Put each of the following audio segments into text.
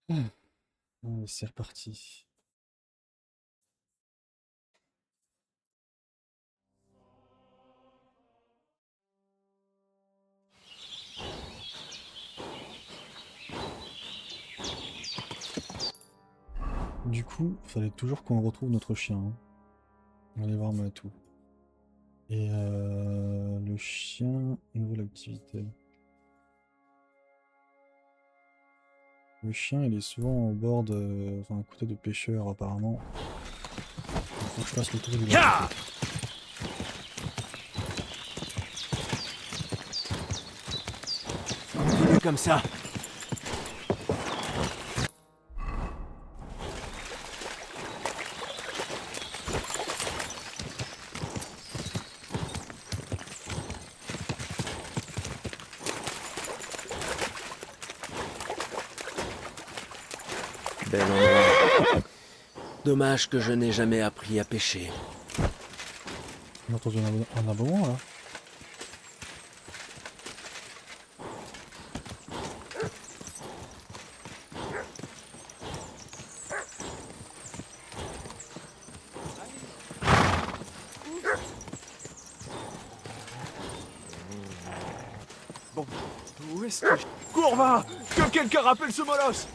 Allez, c'est reparti. Du coup, fallait toujours qu'on retrouve notre chien. Hein. On va aller voir Matou. Et le chien, nouvelle activité. Le chien, il est souvent au bord de... Enfin, à côté de pêcheurs, apparemment. Il faut que je fasse le tour du lac. Continue comme ça. Bel endroit. Dommage que je n'ai jamais appris à pêcher. On a entendu un aboiement, là. Bon, où est-ce que je... Courva! Que quelqu'un rappelle ce molosse!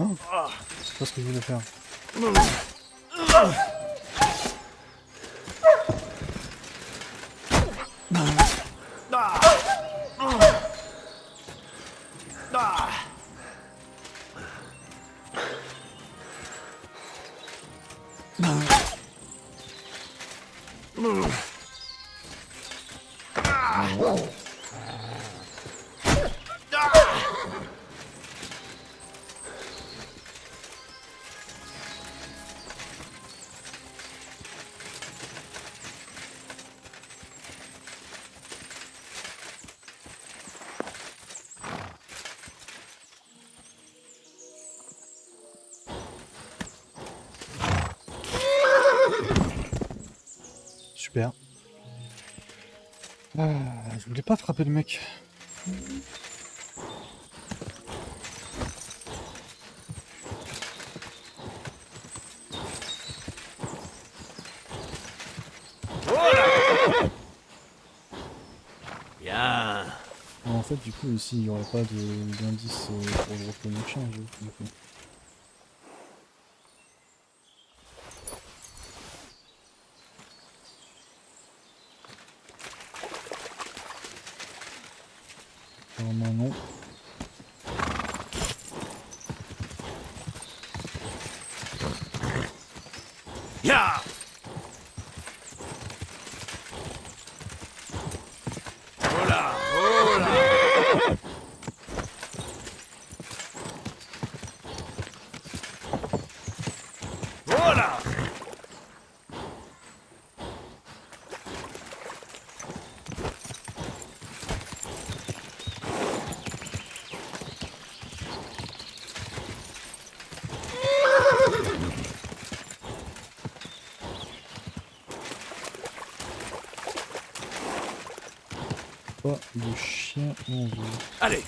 Hein? C'est pas ce que je voulais faire. Super. Je voulais pas frapper le mec. Bien. En fait, du coup, ici, il n'y aurait pas d'indice pour le reconnaître chien, du coup. Normalement, non. Ya! Hola! Hola! Hola! Pas de chien en vue. Allez!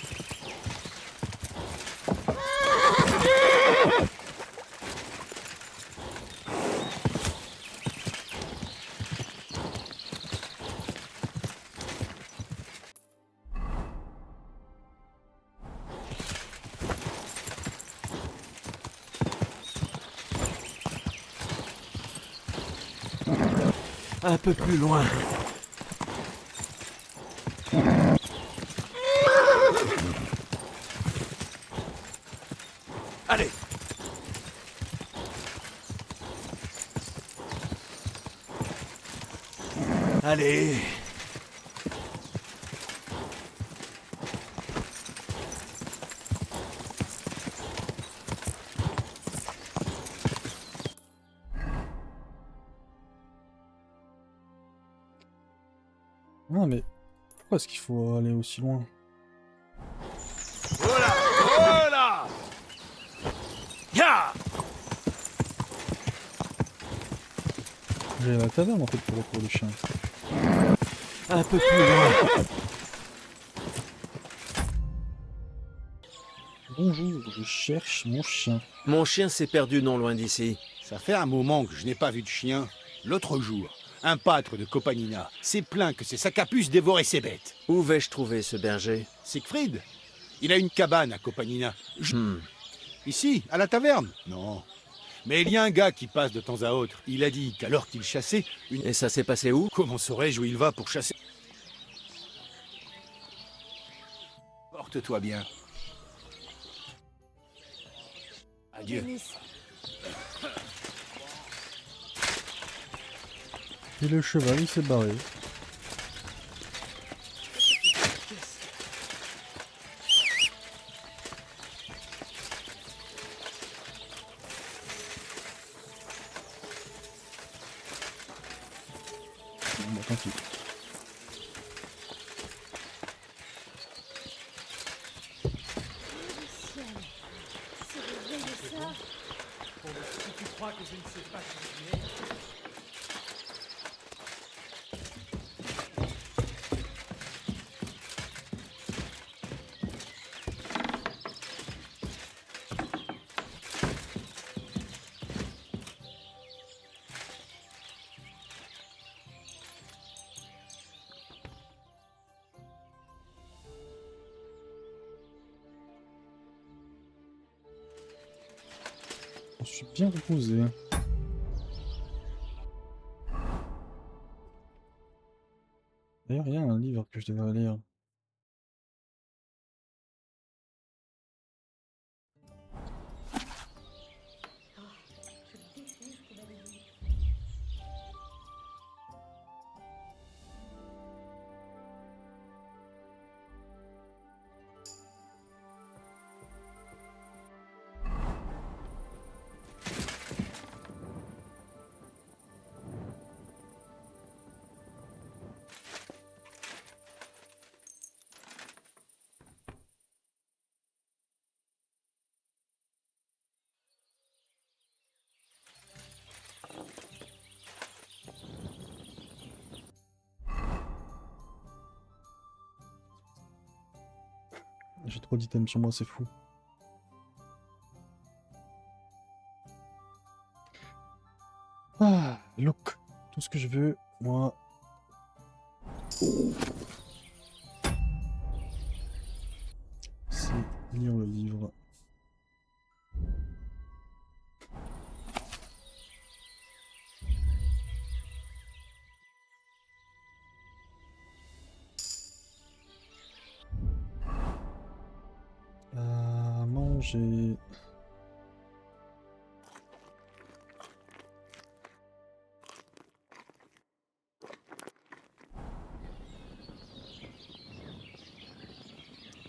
Un peu plus loin. Allez! Allez! Ah, mais pourquoi est-ce qu'il faut aller aussi loin? Hola! Hola! Ya! J'ai la taverne en fait pour retrouver le chien. Un peu plus loin. Bonjour, je cherche mon chien. Mon chien s'est perdu non loin d'ici. Ça fait un moment que je n'ai pas vu de chien. L'autre jour, un pâtre de Copanina s'est plaint que ses sacs à puce dévoraient ses bêtes. Où vais-je trouver ce berger? Siegfried, il a une cabane à Copanina. Ici, à la taverne? Non. Mais il y a un gars qui passe de temps à autre. Il a dit qu'alors qu'il chassait, une... Et ça s'est passé où? Comment saurais-je où il va pour chasser? Porte-toi bien. Adieu. Et le cheval, il s'est barré. Bon, bah, tant pis. Je suis bien reposé. D'ailleurs, il y a un livre que je devrais lire. J'ai trop d'items sur moi, c'est fou. Ah, look. Tout ce que je veux, moi. C'est lire le livre. Manger.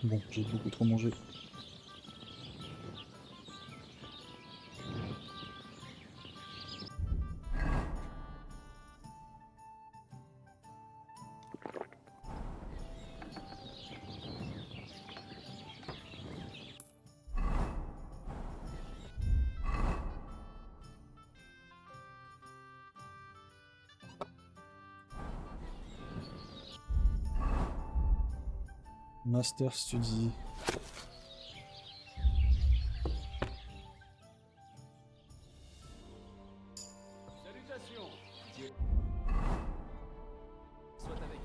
Bon, j'ai beaucoup trop mangé. Master Study. Salutations. Soit avec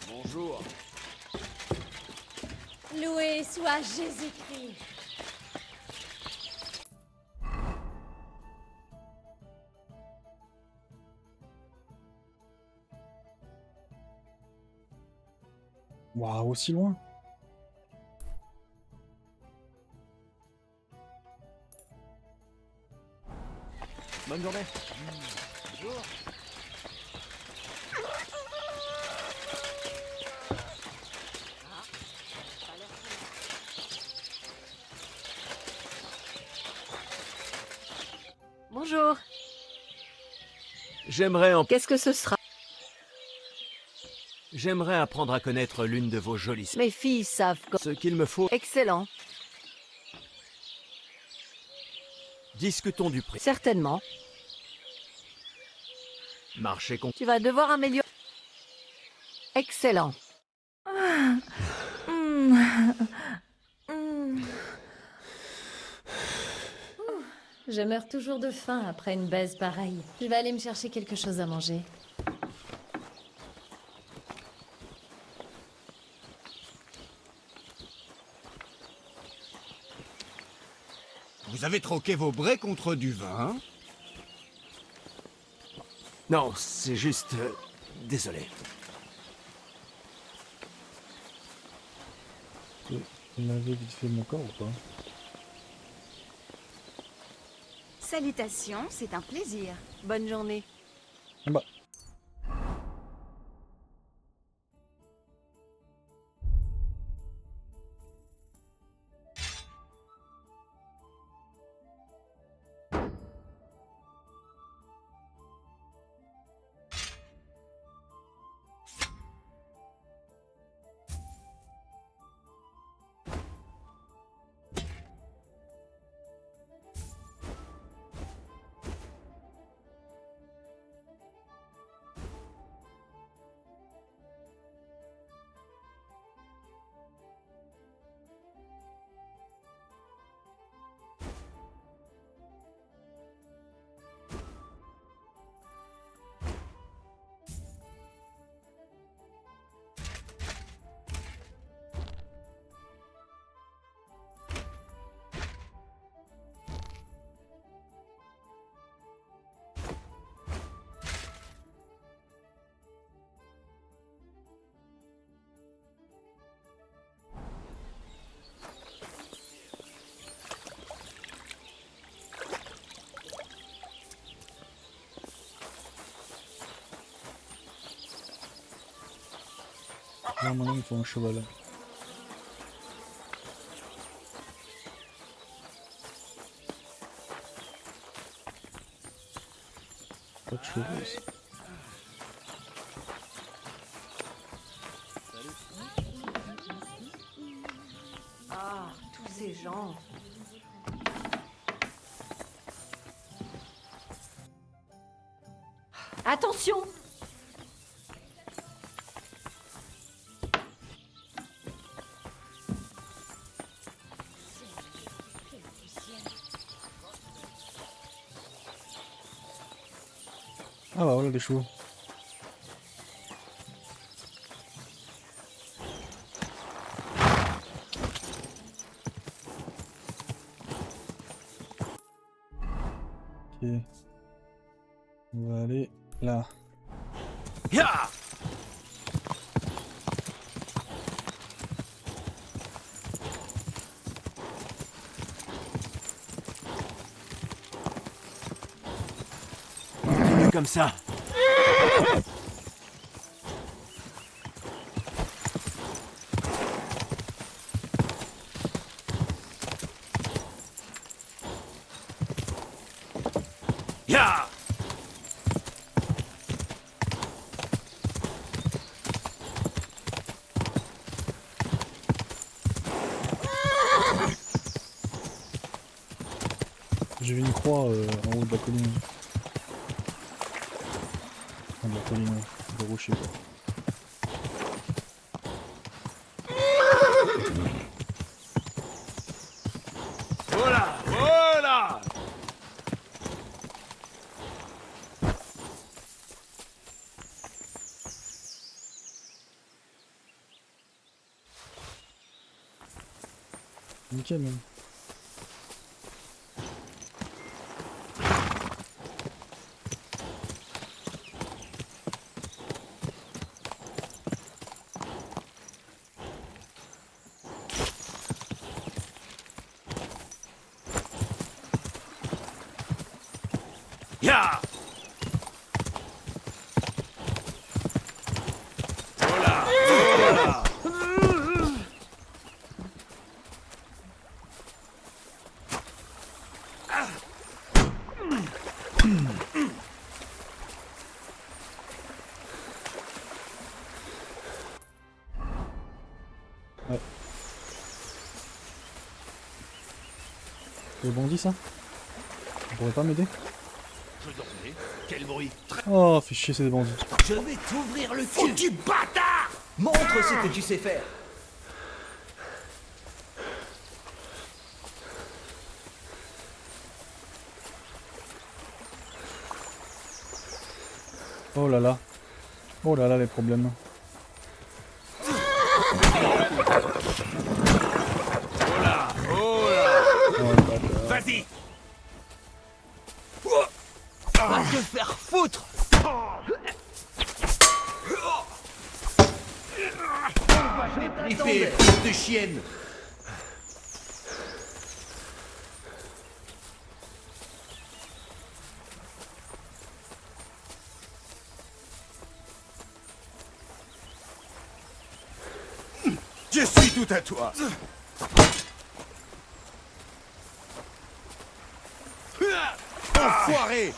bonjour. Loué soit Jésus-Christ. Waouh, aussi loin. Bonne journée. Bonjour. Bonjour. Qu'est-ce que ce sera? J'aimerais apprendre à connaître l'une de vos jolies... Mes filles savent. Ce qu'il me faut... Excellent. Discutons du prix. Certainement. Marché con. Tu vas devoir améliorer. Excellent. Je meurs toujours de faim après une baise pareille. Je vais aller me chercher quelque chose à manger. Vous avez troqué vos braies contre du vin? Non, c'est juste... désolé. Laver vite fait mon corps ou pas? Salutations, c'est un plaisir. Bonne journée. Ah bah. Là, maintenant, il faut un cheval. Pas de chevaux ici. Ah, tous ces gens. Attention! Ah bah voilà des chevaux. Ok. On va aller là. Ya! Comme ça. Ya! J'ai vu une croix en haut de la colline. Enfin, de la colline, de rocher quoi. Voilà, voilà! Nickel même. Ya! Voilà, voilà! Ouais. C'est bandit ça? Tu pourrais pas m'aider? Je dormais. Quel bruit? Oh, fais chier, c'est des bandits. Je vais t'ouvrir le cul. Foutu bâtard! Montre ce que tu sais faire. Oh là là. Oh là là, les problèmes. Oh, bâtard. Vas-y! Va te faire foutre. Flippé, fils de chienne! Je suis tout à toi! Enfoiré!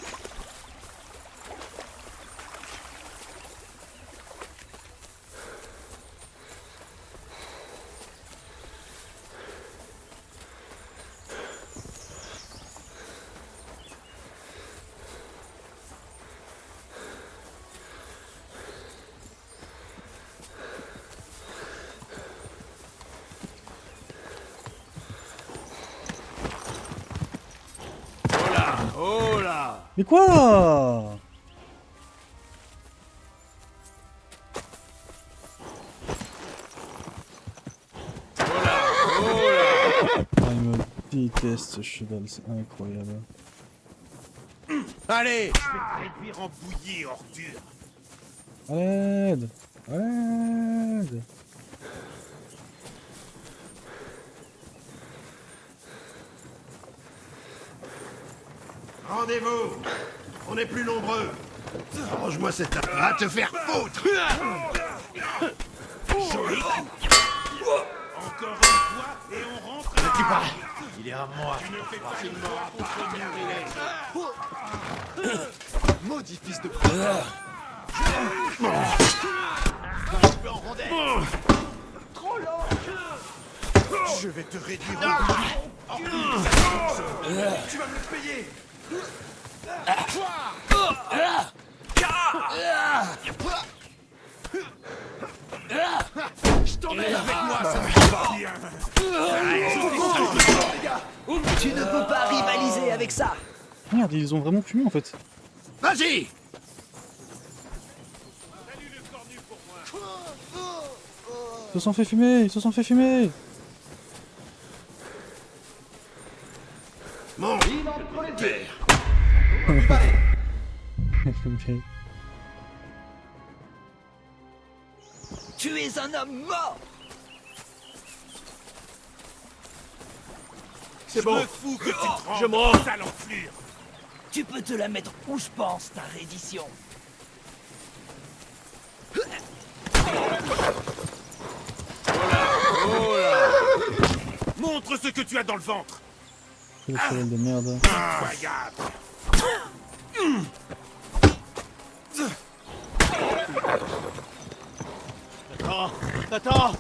Oh là! Mais quoi? Ah, il me déteste ce cheval, c'est incroyable. Allez! Je vais te réduire en bouillie, ordure! À l'aide! À l'aide! Rendez-vous! On est plus nombreux! Arrange-moi cette affaire! Va te faire foutre! Joli coup! Encore une fois, et on rentre à... Ne tue pas! Il est à moi! Tu ne fais pas une mort contre nous, maudit fils de... Trop lent! Je vais te réduire en... Tu vas me le payer! Je t'emmène avec moi, ça va pas bien. Tu ne peux pas rivaliser avec ça. Merde, ils ont vraiment fumé en fait. Vas-y! Ils se sont fait fumer! Ils se sont fait fumer! Mon père! Mais- Tu es un homme mort. C'est bon. Je me fous que tu te rends Je me rends. sale enflure! Tu peux te la mettre où je pense, ta reddition. Montre ce que tu as dans le ventre! Quel cheval de merde. Incroyable! Attends!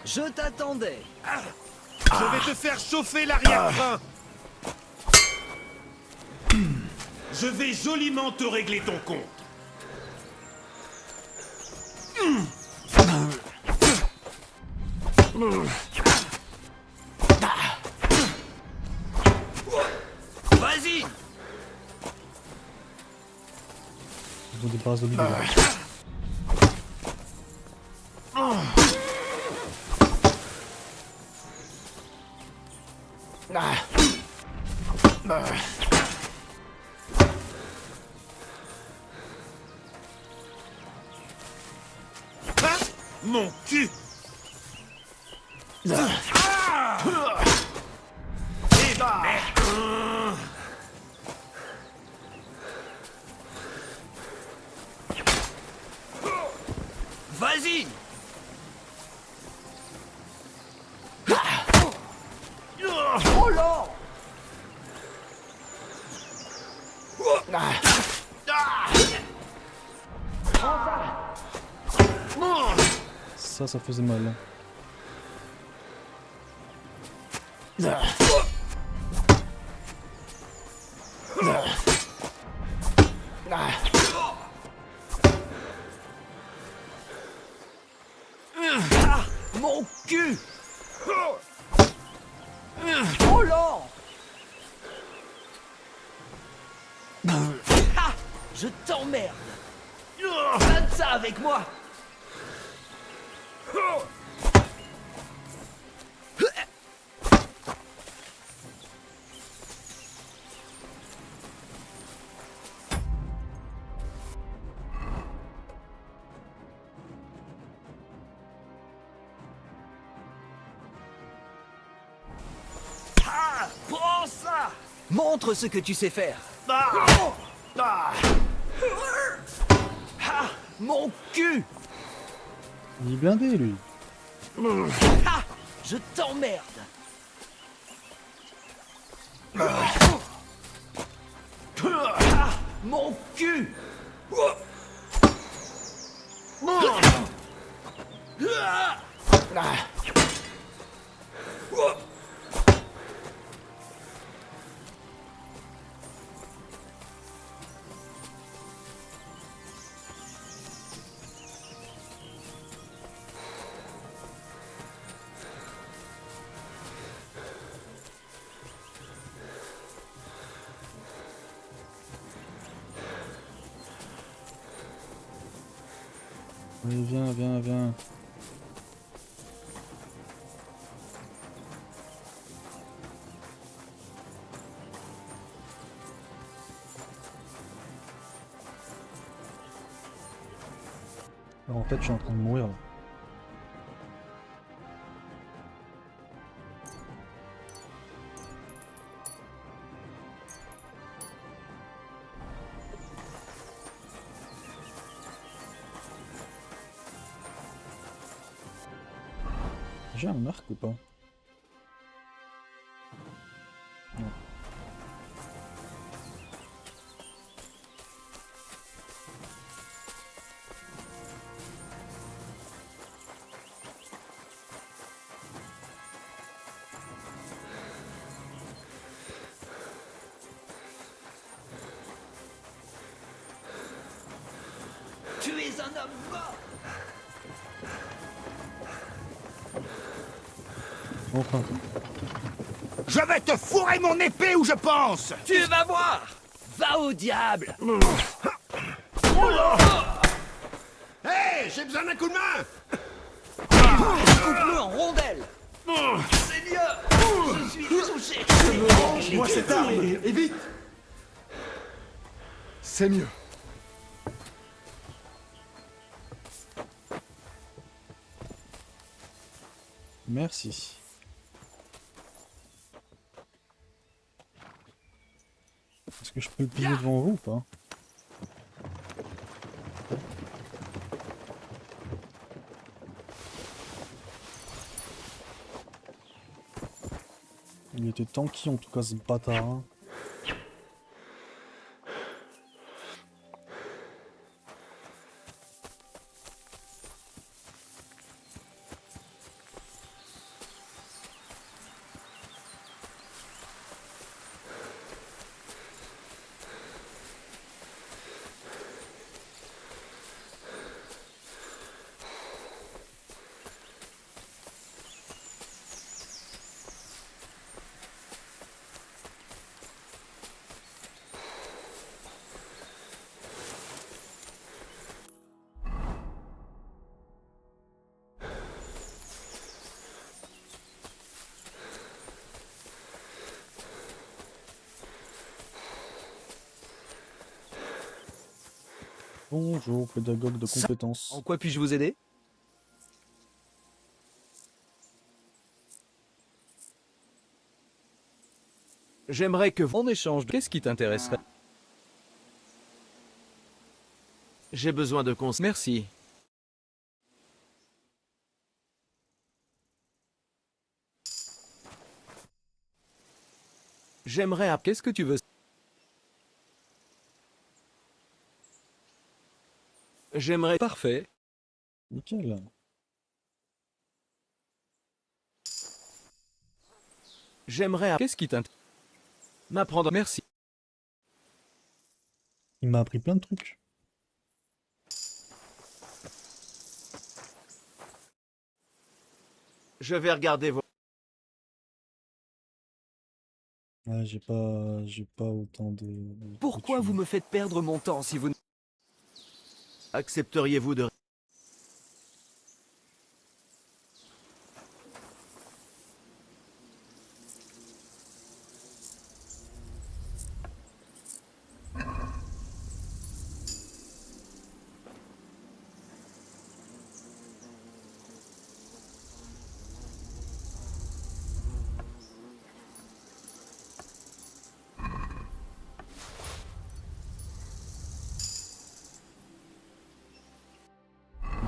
Je t'attendais. Je vais te faire chauffer l'arrière-train! Je vais joliment te régler ton compte! Vas-y. Ils ont des barres de lui. Hein? Mon cul! Et merde! Vas-y. Trop lent. Ça faisait mal. mon cul. Oh là. Ah, je t'emmerde. Donne ça avec moi. Ah, prends ça. Montre ce que tu sais faire. Ah, mon cul. Il est blindé, lui. Ah, je t'emmerde. Ah, mon cul. Allez, viens, viens, viens. Alors, en fait, je suis en train de mourir là. J'ai un arc ou pas? Non. Tu es un homme mort. Enfin. Je vais te fourrer mon épée où je pense. Tu vas voir. Va au diable. Hé, j'ai besoin d'un coup de main. Coupe-le en rondelles. C'est mieux. Je suis touché. Moi cette arme, et vite. C'est mieux. Merci. Est-ce que je peux le piller devant vous ou pas? Il était tanky en tout cas ce bâtard. Hein. Bonjour, pédagogue de compétences. En quoi puis-je vous aider? J'aimerais que vous... En échange, qu'est-ce qui t'intéresserait? J'ai besoin de conseils. Merci. J'aimerais... Qu'est-ce que tu veux? J'aimerais... Parfait. Nickel. J'aimerais... Qu'est-ce qui t'intéresse? m'apprendre... Merci. Il m'a appris plein de trucs. Je vais regarder vos... Ouais, j'ai pas autant de Pourquoi thunes. vous me faites perdre mon temps si vous... Accepteriez-vous de...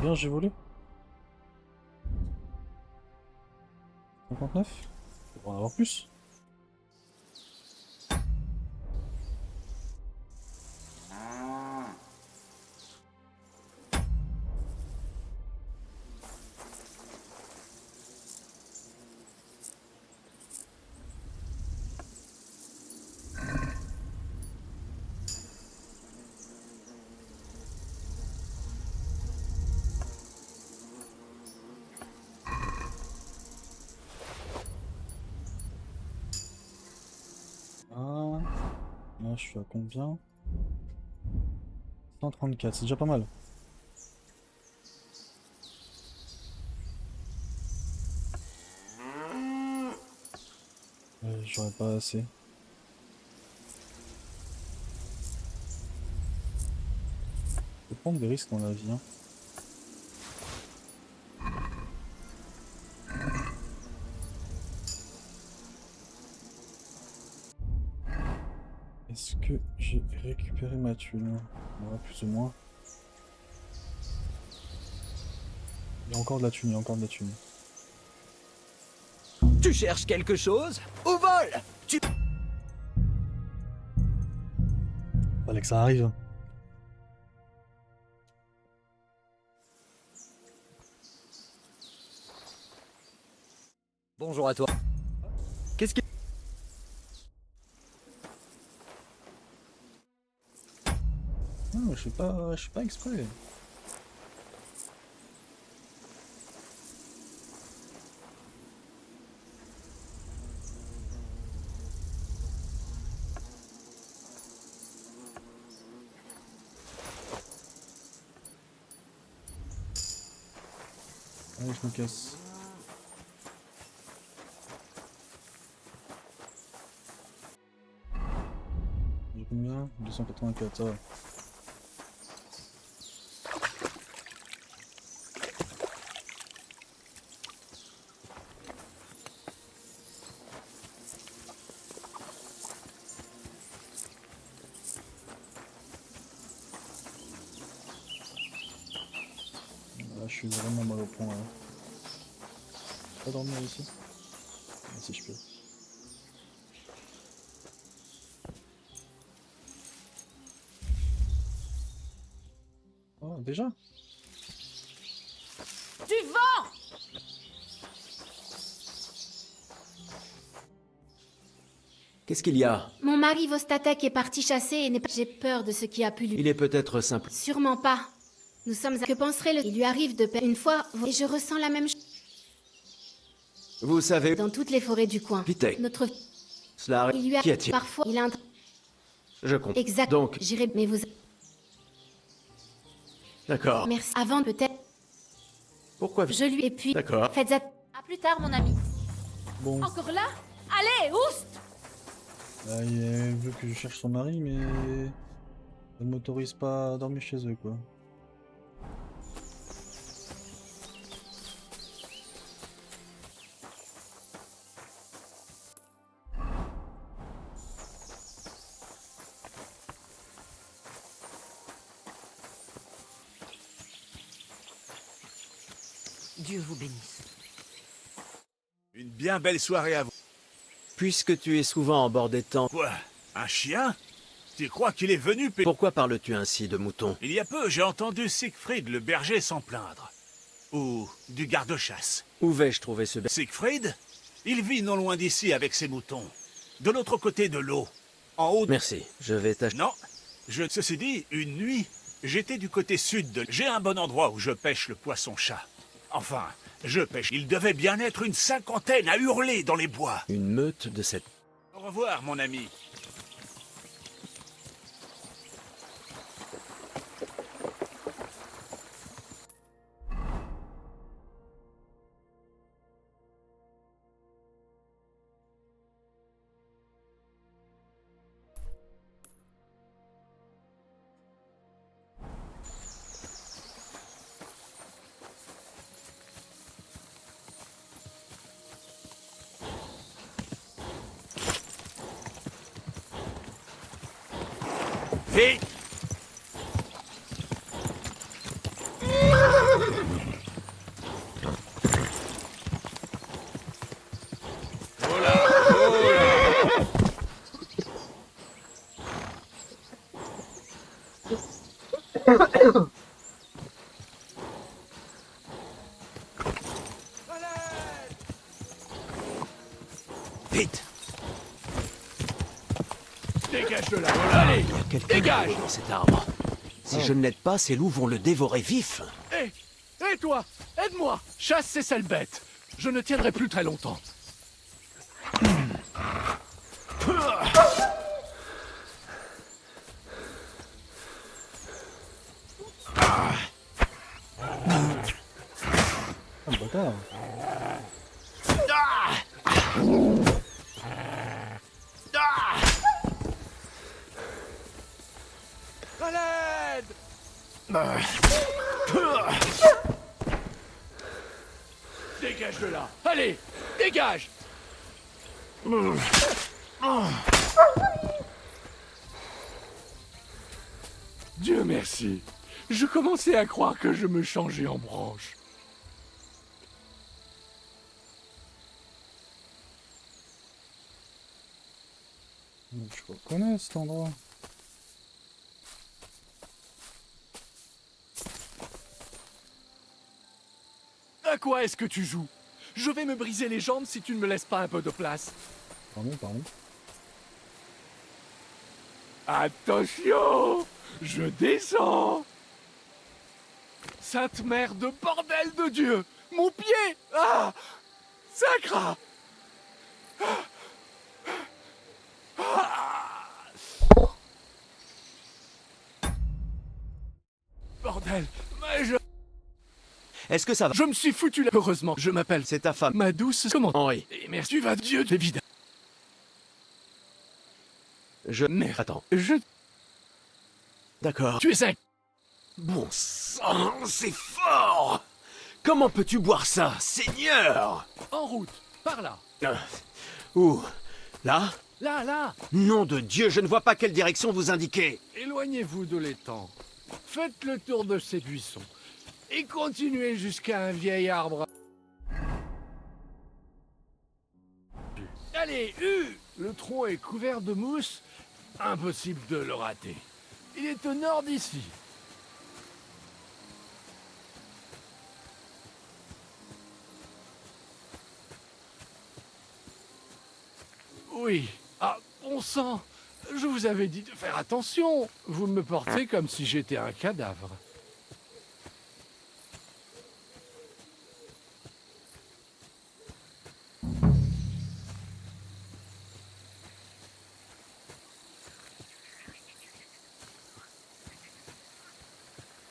Bien, j'ai volé. 59? On va en avoir plus. Ah, là, je suis à combien? 134, c'est déjà pas mal. J'aurais pas assez. Faut prendre des risques dans la vie, hein. Est-ce que j'ai récupéré ma thune? Ouais, plus ou moins. Il y a encore de la thune, il y a encore de la thune. Tu cherches quelque chose? Au vol! Tu... Fallait que ça arrive. Bonjour à toi. Qu'est-ce que... Non, je suis pas exprès. Allez, je me casse. J'ai combien? 284, ça va. Là, je suis vraiment mal au point là. Je peux pas dormir ici? Ah, si je peux. Oh, déjà? Du vent! Qu'est-ce qu'il y a? Mon mari Vostatek est parti chasser et n'est pas... J'ai peur de ce qui a pu lui... Il est peut-être simple. Sûrement pas. Nous sommes... Que penserait le... Il lui arrive de perdre une fois... Et je ressens la même chose Vous savez... dans toutes les forêts du coin. Vitek. Notre... Cela arrive... Il lui a... Qu'y a-t-il? Parfois, il a un... Je comprends. Exact. Donc, J'irai... Mais vous... d'accord. Merci. Avant, peut-être... Pourquoi... Je lui... Et puis... D'accord. Faites attention. À plus tard, mon ami. Bon, Encore là? Allez, oust! là, elle veut que je cherche son mari, mais elle m'autorise pas à dormir chez eux, quoi. Dieu vous bénisse. Une bien belle soirée à vous. Puisque tu es souvent en bord des temps, Quoi? Un chien? Tu crois qu'il est venu pourquoi parles-tu ainsi de moutons? Il y a peu, j'ai entendu Siegfried le berger s'en plaindre. Ou du garde-chasse. Où vais-je trouver ce... Siegfried? Il vit non loin d'ici avec ses moutons. De l'autre côté de l'eau. En haut de... Merci, je vais t'acheter... Non. Ceci dit, une nuit, j'étais du côté sud de... J'ai un bon endroit où je pêche le poisson-chat. Enfin, Je pêche. Il devait bien être une cinquantaine à hurler dans les bois. Une meute de cette... Au revoir, mon ami. Vite! Vite! Dégage de là! Allez! Il y a quelqu'un Dégage! dans cet arbre. Si je ne l'aide pas, ces loups vont le dévorer vif. Hé toi, aide-moi. Chasse ces sales bêtes. Je ne tiendrai plus très longtemps. Ah, le bâtard. À l'aide! Dégage de là. Allez, dégage! Dieu merci. Je commençais à croire que je me changeais en branche. Je reconnais cet endroit. À quoi est-ce que tu joues? Je vais me briser les jambes si tu ne me laisses pas un peu de place. Pardon. Attention! Je descends! Sainte mère de bordel de Dieu! Mon pied! Ah! Sacre! Bordel! Mais Est-ce que ça va? je me suis foutu là. Heureusement, je m'appelle C'est ta femme. ma douce. Comment? Henri. Et merci, tu vas Dieu, évidemment. Merde. Attends. D'accord. Tu es un. Bon sang, c'est fort! Comment peux-tu boire ça, Seigneur? En route, par là. Où? Là? Là! Nom de Dieu, je ne vois pas quelle direction vous indiquez. Éloignez-vous de l'étang. Faites le tour de ces buissons. Et continuez jusqu'à un vieil arbre. Allez, le tronc est couvert de mousse. Impossible de le rater. Il est au nord d'ici. Oui. Ah, bon sang. Je vous avais dit de faire attention. Vous me portez comme si j'étais un cadavre.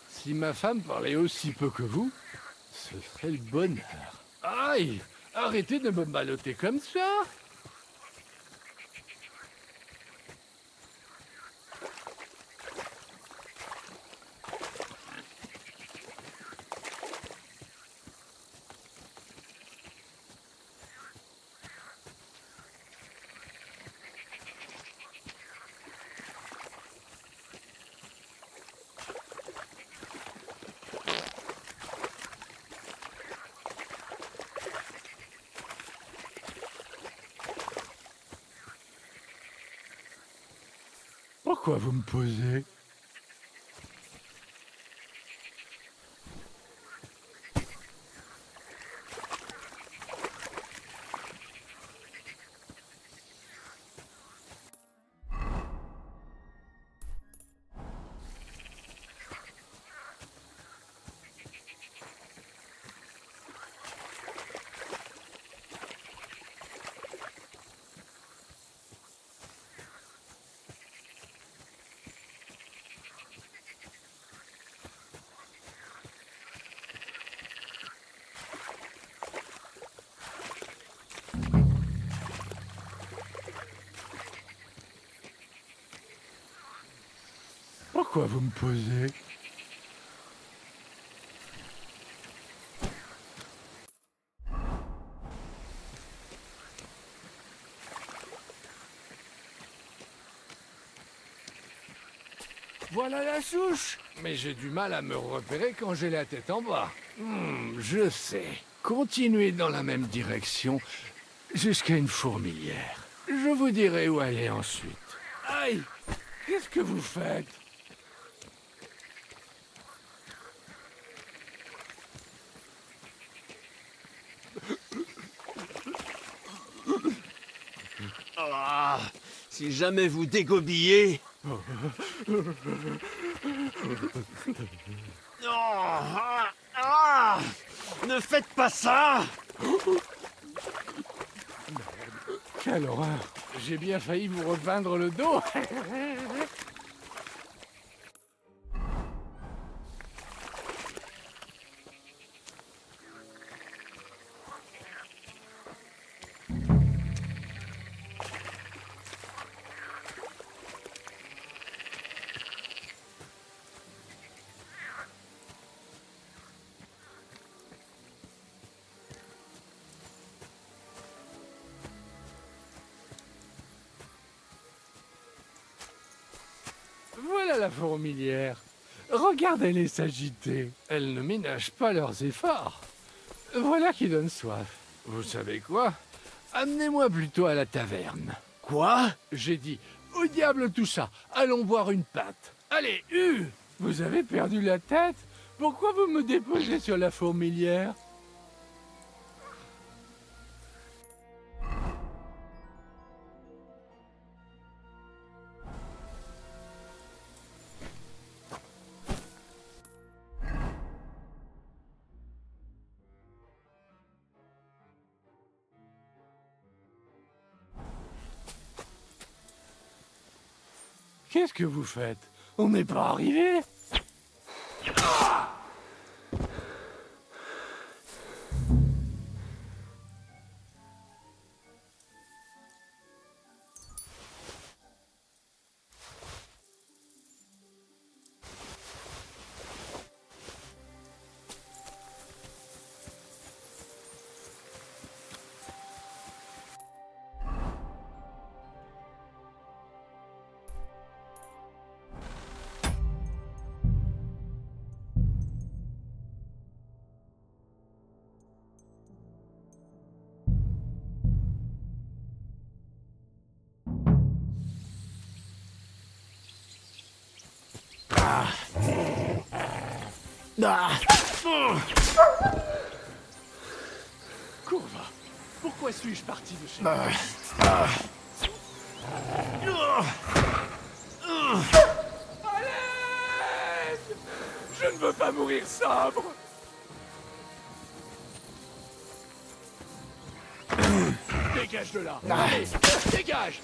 Si ma femme parlait aussi peu que vous, ce serait le bonheur. Aïe! Arrêtez de me balloter comme ça! Pourquoi vous me posez? quoi vous me posez? Voilà la souche. Mais j'ai du mal à me repérer quand j'ai la tête en bas. Je sais. Continuez dans la même direction jusqu'à une fourmilière. Je vous dirai où aller ensuite. Aïe! Qu'est-ce que vous faites? Ah, si jamais vous dégobillez... Ne faites pas ça! Quelle horreur! J'ai bien failli vous repeindre le dos. Voilà la fourmilière. Regardez-les s'agiter. Elles ne ménagent pas leurs efforts. Voilà qui donne soif. Vous savez quoi? Amenez-moi plutôt à la taverne. Quoi? J'ai dit, au diable tout ça, allons boire une pinte. Allez, vous avez perdu la tête? Pourquoi vous me déposez sur la fourmilière? Qu'est-ce que vous faites? On n'est pas arrivé? Courva, pourquoi suis-je parti de chez moi? À l'aide! Je ne veux pas mourir sobre. Dégage de là! Allez, dégage!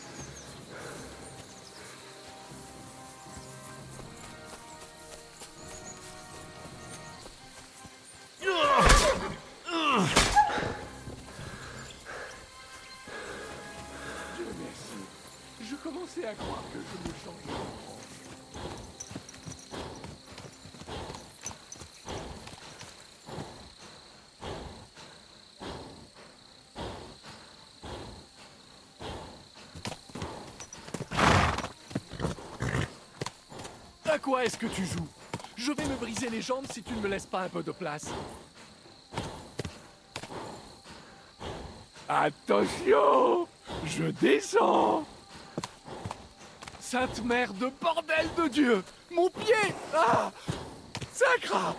Dieu merci. Je commençais à croire que je me changeais. À quoi est-ce que tu joues? Je vais me briser les jambes si tu ne me laisses pas un peu de place. Attention! Je descends! Sainte mère de bordel de Dieu! Mon pied! Ah! Sacre!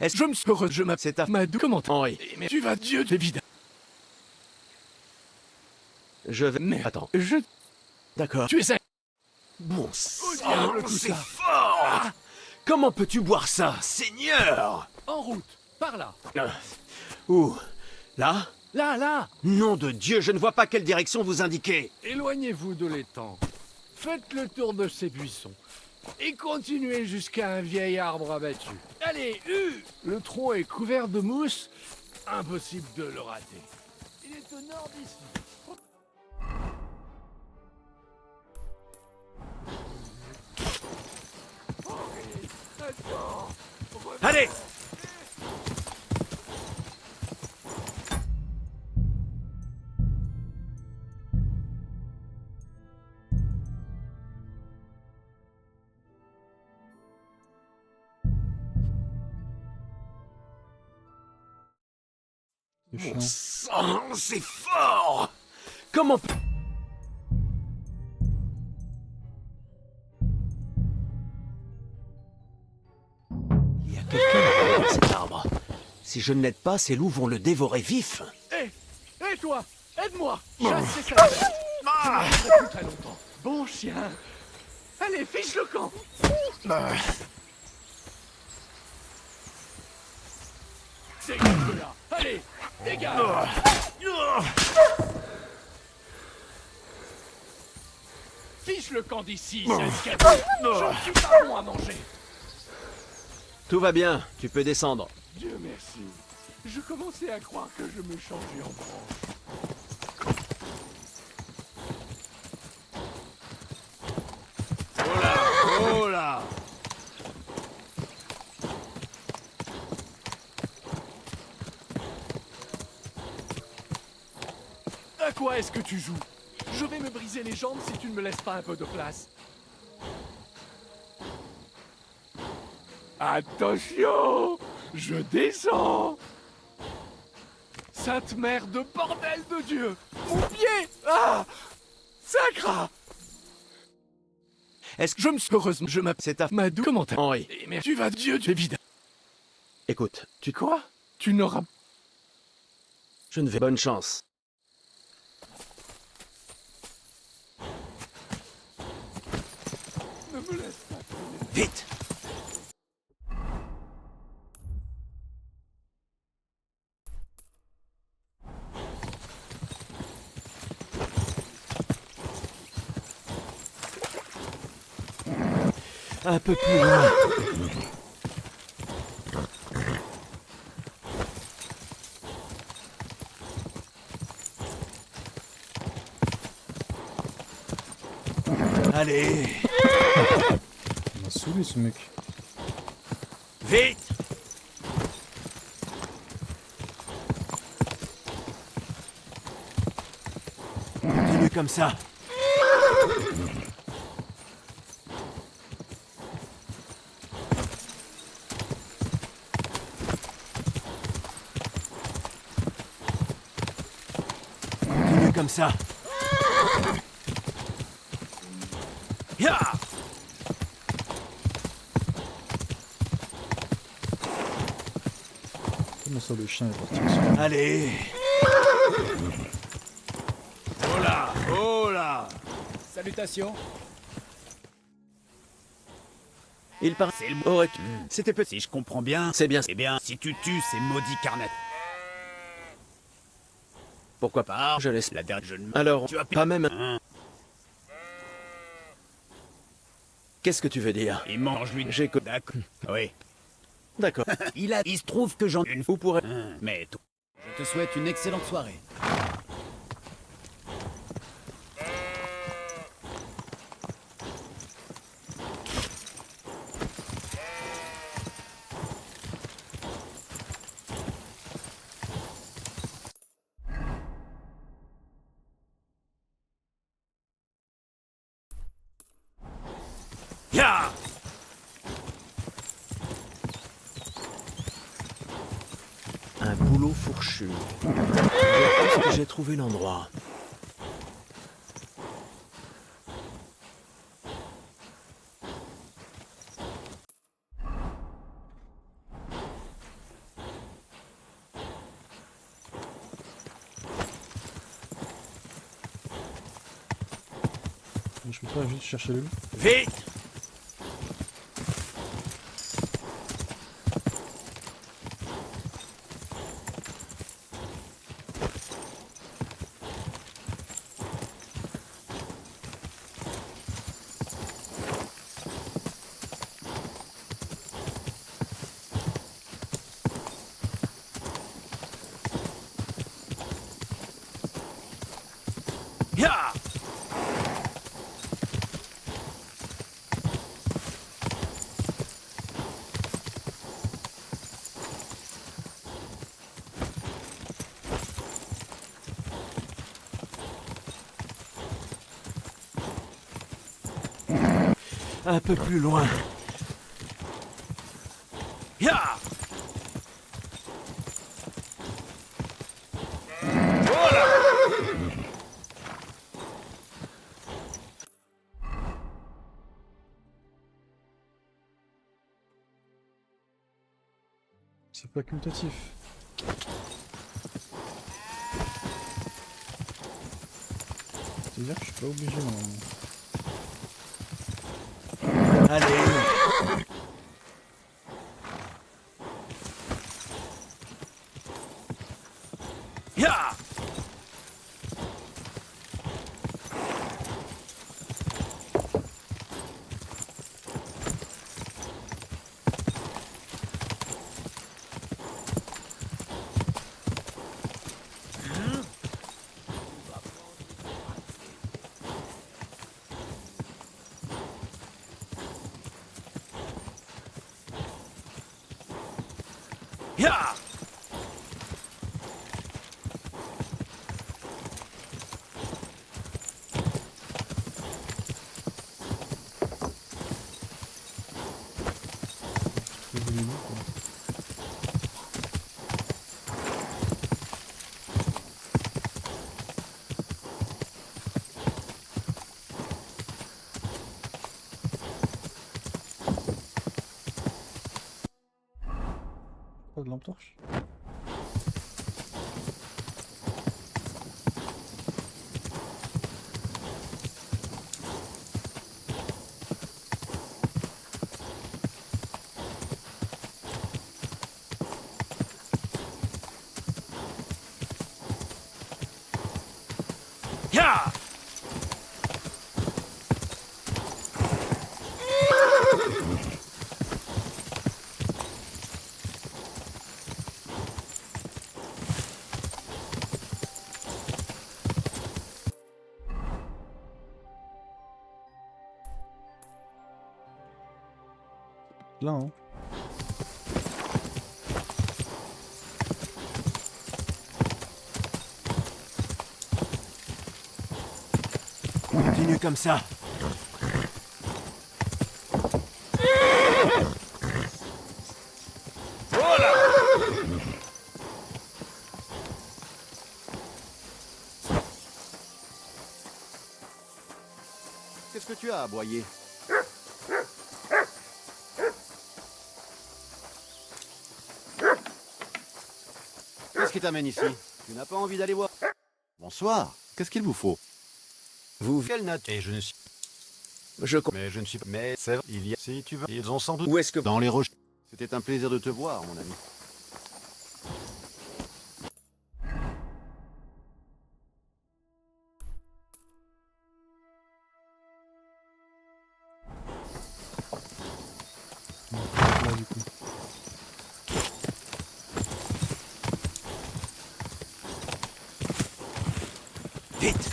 Est-ce que Je me suis heureux, je m'appelle c'est à Madou. Comment Henri? Mais tu vas Dieu, évidemment. Je vais... Mais Attends. D'accord. Tu es un... Bon diable, tout c'est ça. fort! Comment peux-tu boire ça, Seigneur? En route, par là. Où? Là? Là! Nom de Dieu, je ne vois pas quelle direction vous indiquez. Éloignez-vous de l'étang. Faites le tour de ces buissons. Et continuez jusqu'à un vieil arbre abattu. Allez, le tronc est couvert de mousse. Impossible de le rater. Il est au nord d'ici. Attends. Allez! C'est chiant. Mon sang, c'est fort! Comment... Il y a quelqu'un derrière cet arbre. Si je ne l'aide pas, ces loups vont le dévorer vif. Hé, hé toi, aide-moi. Chassez cette bête. Je ne resterai plus très longtemps. Bon chien. Allez, fiche le camp. Dégage de là. Allez, dégage. Fiche le camp d'ici, c'est ce qu'elle dit. Je ne suis pas bon à manger. Tout va bien, tu peux descendre. Dieu merci. Je commençais à croire que je me changeais en branche. Oh là! À quoi est-ce que tu joues? Je vais me briser les jambes si tu ne me laisses pas un peu de place. Attention! Je descends! Sainte mère de bordel de Dieu! Mon pied! Ah! Sacre! Est-ce que... Je me suis heureusement. Je m'appelle. C'est ta... Madou. Comment t'as. Henri, Mais tu vas Dieu, évidemment. écoute, tu... Quoi? Tu n'auras. Je ne vais... Bonne chance. Ne me laisse pas. Vite! Un peu plus loin. Allez, Il m'a saoulé ce mec. Vite! continue comme ça. Continue comme ça. Ya! Comment ça, le chien est parti aussi? Allez. Oh là! Oh là! Salutations. Il part. C'est le Aurais-tu... C'était petit, je comprends bien. C'est bien. Eh bien, si tu tues ces maudits carnets. Pourquoi pas? Je laisse. La dernière, je ne... Alors, Tu as pas même... Hein, Qu'est-ce que tu veux dire? il mange lui. J'ai... D'accord. Oui. D'accord. Il se trouve que j'en ai une. Vous pourrez... Mais tout. Je te souhaite une excellente soirée. Ya! Un boulot fourchu. Je pense que j'ai trouvé l'endroit. Je peux pas juste chercher le loup. Vite! Ya! Un peu plus loin. Ya! C'est facultatif. C'est-à-dire que je suis pas obligé normalement. Allez. Ya! Ya! Trop volumineux, quoi. Pas de lampe torche? Ya! Là, hein. Continue comme ça. Qu'est-ce que tu as à aboyer? Qu'est-ce qui t'amène ici? Tu n'as pas envie d'aller voir? Bonsoir. Qu'est-ce qu'il vous faut? Vous, quelle natte? Et je ne suis... Mais je ne suis pas... Mais c'est vrai, il y a... Si tu veux, ils ont sans doute... Où est-ce que... Dans les roches. C'était un plaisir de te voir, mon ami. Là, du coup. Vite!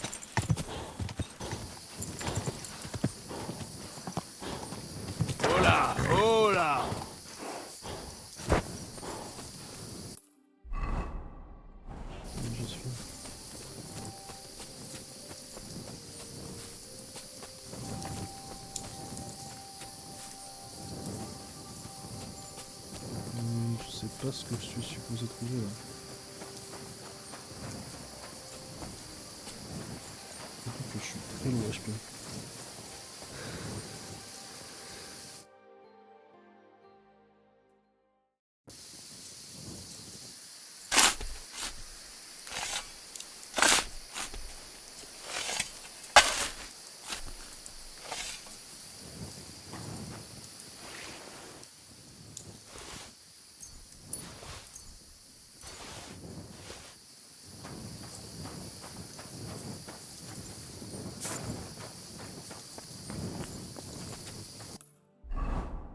Oh là! Oh là! Je suis. Je sais pas ce que je suis supposé trouver là. Surtout que je suis très low HP.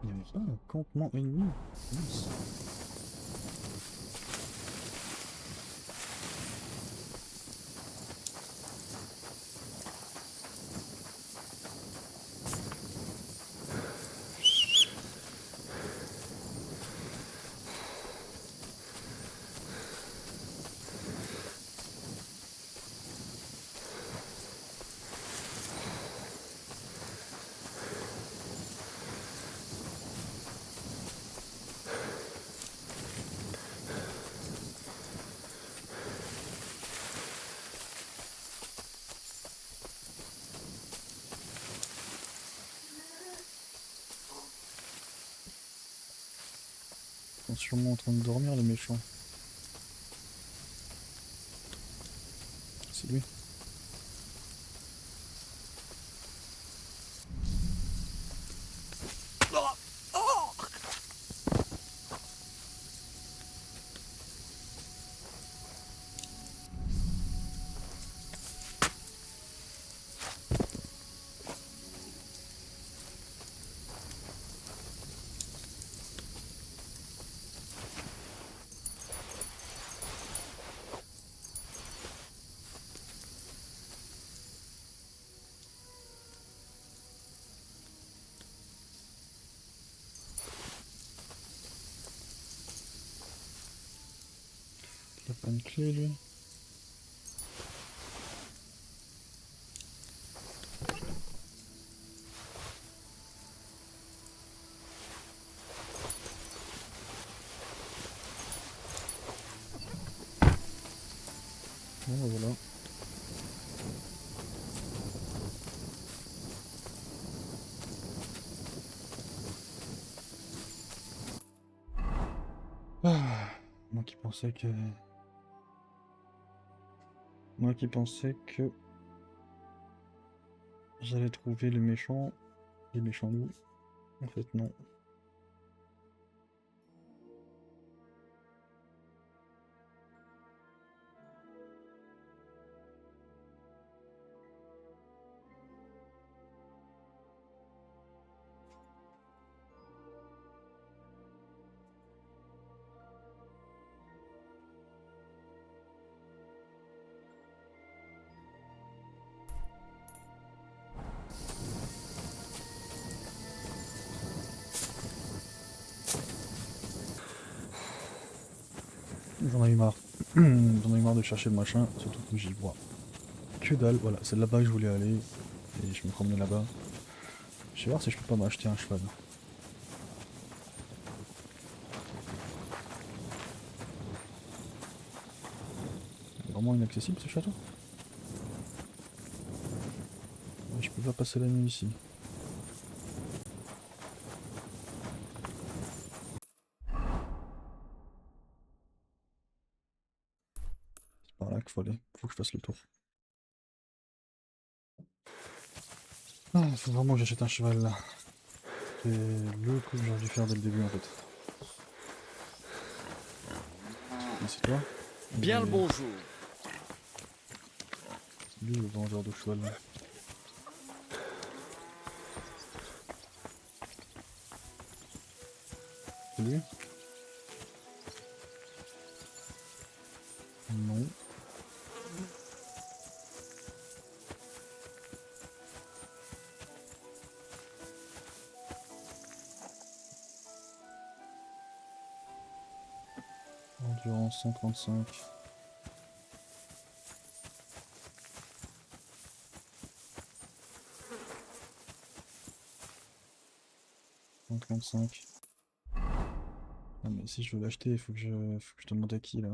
Il y avait pas un campement ennemi? Mince. Ils sont sûrement en train de dormir les méchants. C'est lui. Il a pas une clé lui. Bon bah voilà. Ah, moi qui pensais que... Moi qui pensais que... J'allais trouver les méchants loups. En fait non. J'en ai eu marre. J'en ai eu marre de chercher le machin, surtout que j'y vois que dalle. Voilà, c'est là-bas que je voulais aller. Et je me promenais là-bas. Je vais voir si je peux pas m'acheter un cheval. Vraiment inaccessible ce château. Je peux pas passer la nuit ici. C'est par là qu'il faut aller. Faut que je fasse le tour. Ah, faut vraiment que j'achète un cheval là. C'est le coup que j'aurais dû faire dès le début en fait. Mais c'est toi. Bien le bonjour. Lui le vendeur de cheval là. C'est lui? Non. Endurance 135. Ah mais si je veux l'acheter, il faut que je demande à qui là.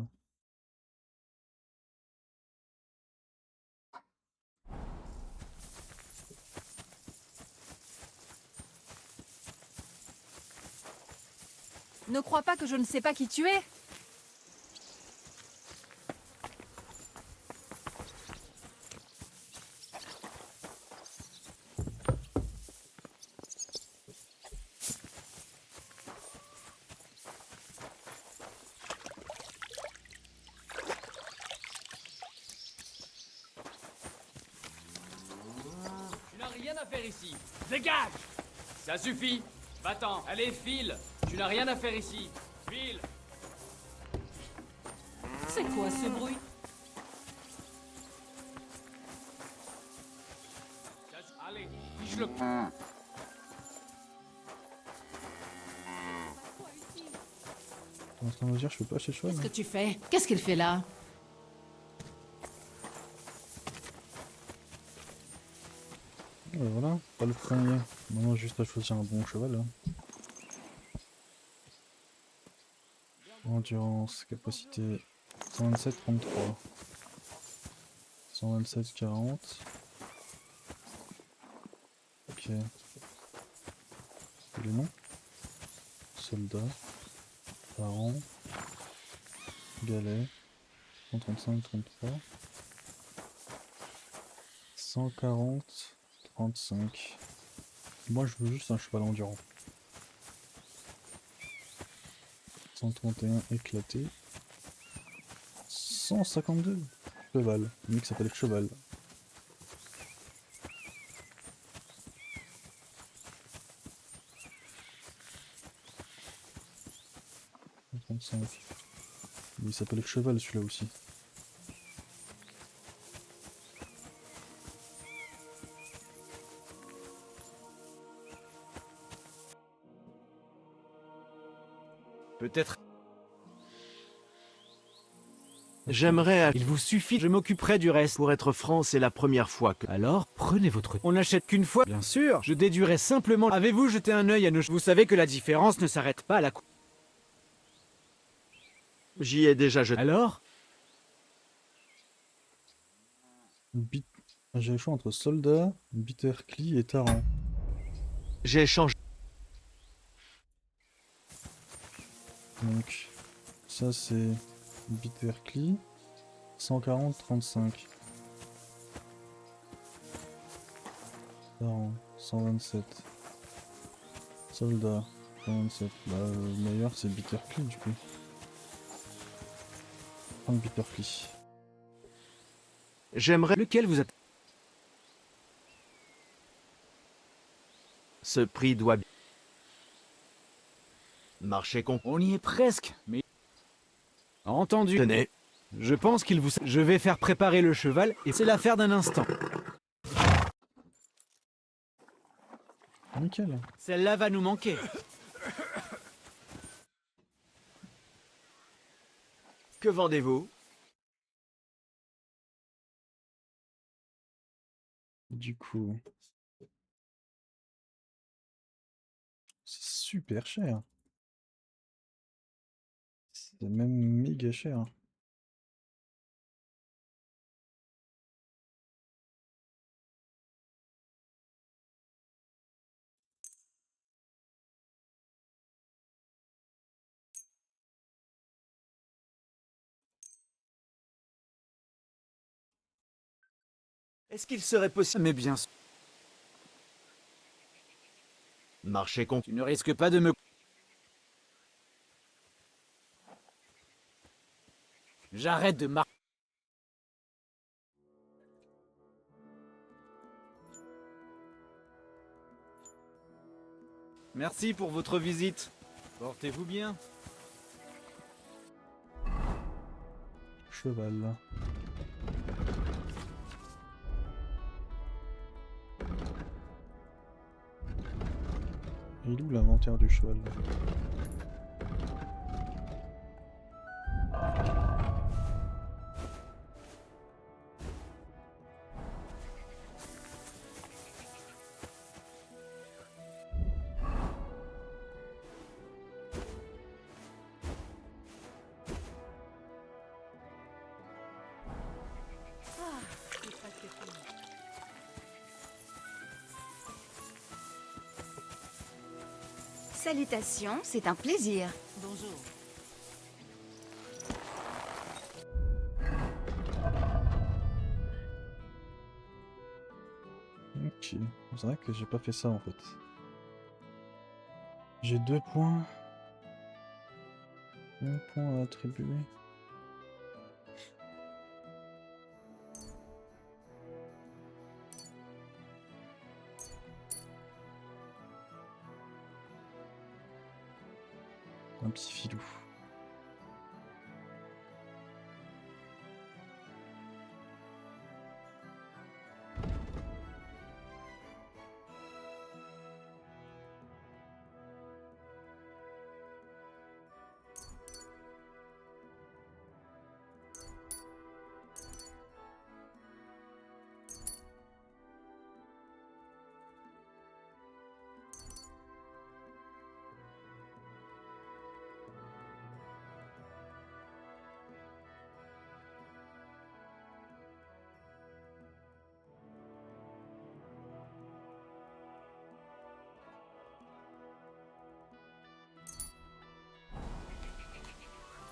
Ne crois pas que je ne sais pas qui tu es. Tu n'as rien à faire ici. Dégage! Ça suffit. Va-t'en. Allez, file. Tu n'as rien à faire ici. File. C'est quoi ce bruit? Allez, fiche-le. T'es en train de me dire je peux pas acheter le cheval. Qu'est-ce que tu fais? Qu'est-ce qu'il fait là? Voilà, pas le premier. Maintenant juste à choisir un bon cheval. Hein. Endurance, capacité 127, 33. 127, 40. Ok. Et le nom? Soldat. Parent. Galet. 135, 33. 140, 35. Moi je veux juste un cheval endurant. 131 éclaté. 152 cheval. Le mec s'appelle cheval. Il s'appelle cheval celui-là aussi. Peut-être... J'aimerais... Il vous suffit, je m'occuperai du reste. Pour être franc, c'est la première fois que... Alors, prenez votre... On n'achète qu'une fois. Bien sûr, je déduirais simplement... Avez-vous jeté un œil à nos... Vous savez que la différence ne s'arrête pas à la... J'y ai déjà jeté. Alors? J'ai le choix entre soldat, Bittercly et Taran. J'ai échangé. Donc, ça c'est Bittercly. 140, 35. Taran, 127. Soldat, 127. Bah, le meilleur c'est Bittercly du coup. Prendre Bittercly. J'aimerais... Lequel vous êtes... Ce prix doit... Marcher con... On y est presque, mais... Entendu. Tenez. Je pense qu'il vous... Je vais faire préparer le cheval et c'est l'affaire d'un instant. Nickel. Celle-là va nous manquer. Que vendez-vous? Du coup... C'est super cher. C'est même méga cher. Est-ce qu'il serait possible... Mais bien sûr. Marcher con... Tu ne risques pas de me... J'arrête de marcher. Merci pour votre visite. Portez-vous bien. Cheval. Il est où l'inventaire du cheval? Salutations, c'est un plaisir. Bonjour. Ok, c'est vrai que j'ai pas fait ça en fait. J'ai 2 points. Un point à attribuer. Un petit filou.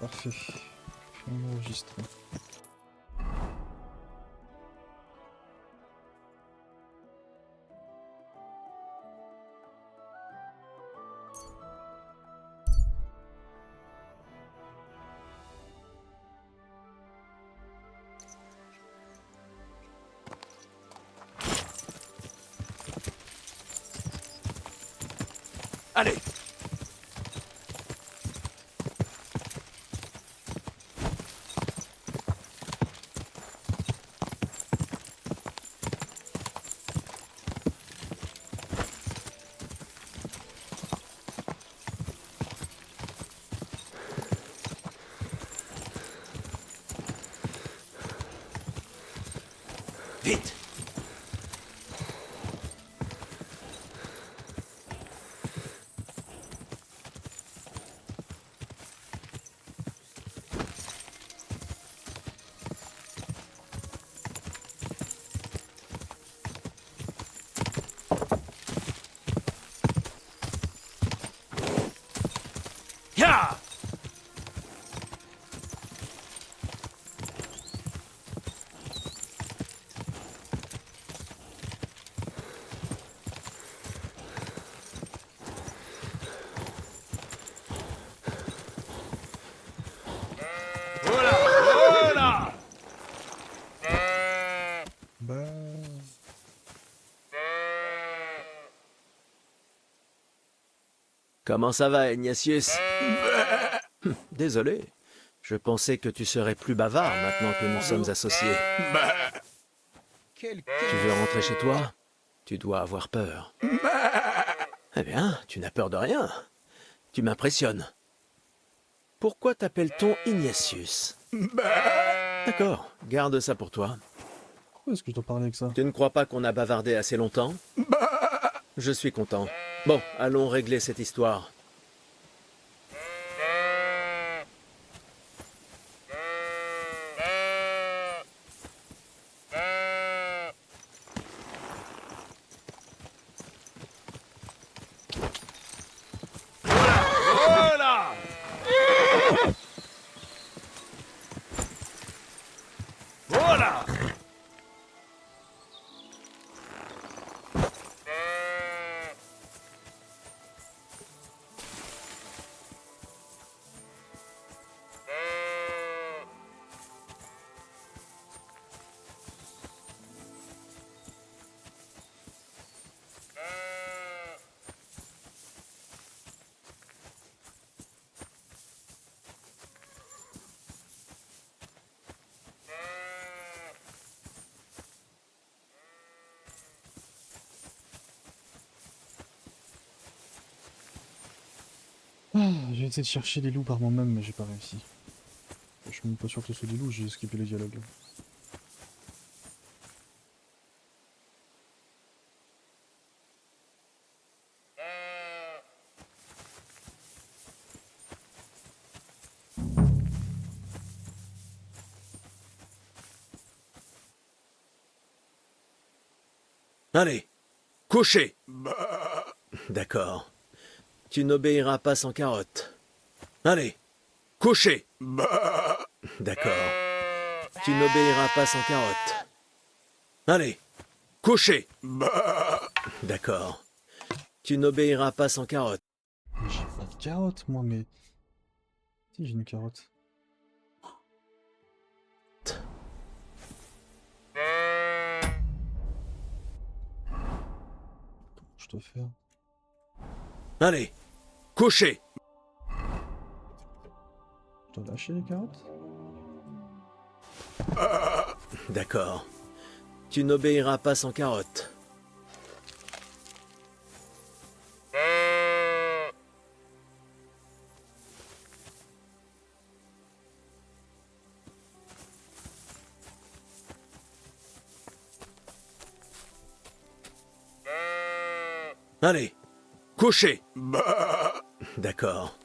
Parfait. Enregistré. Allez! Vite! Ya! Voilà! Voilà! Bah... Comment ça va, Ignatius? Désolé. Je pensais que tu serais plus bavard maintenant que nous sommes associés. Quel... Tu veux rentrer chez toi? Tu dois avoir peur. Eh bien, tu n'as peur de rien. Tu m'impressionnes. Pourquoi t'appelle-t-on Ignatius? D'accord, garde ça pour toi. Pourquoi est-ce que je dois parler avec ça? Tu ne crois pas qu'on a bavardé assez longtemps? Je suis content. Bon, allons régler cette histoire. Voilà! Voilà! Ah, j'ai essayé de chercher les loups par moi-même, mais j'ai pas réussi. Je suis même pas sûr que ce soit des loups, j'ai skippé les dialogues. Allez, couchez. D'accord. Tu n'obéiras pas sans carotte. Allez, couchez. D'accord. Tu n'obéiras pas sans carotte. Allez, couchez. D'accord. Tu n'obéiras pas sans carotte. Mais j'ai pas de carotte, moi, mais... Si, j'ai une carotte. Comment je dois faire? Allez, couchez. Je dois lâcher les carottes? D'accord. Tu n'obéiras pas sans carotte. Allez, couchez. D'accord.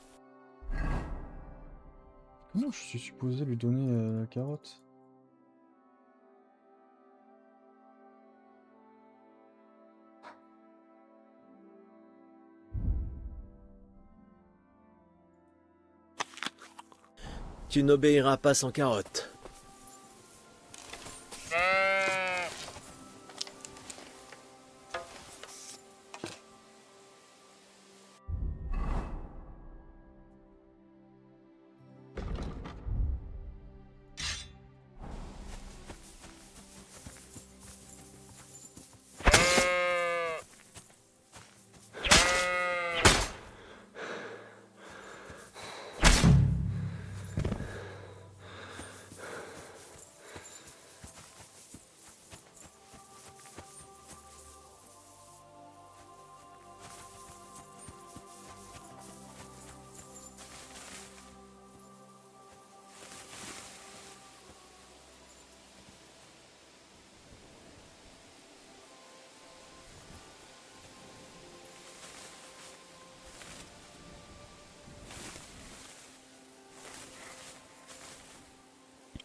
Comment je suis supposé lui donner la carotte? Tu n'obéiras pas sans carotte.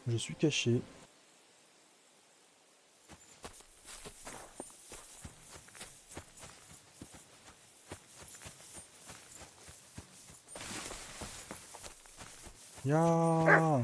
Je suis caché. Ya.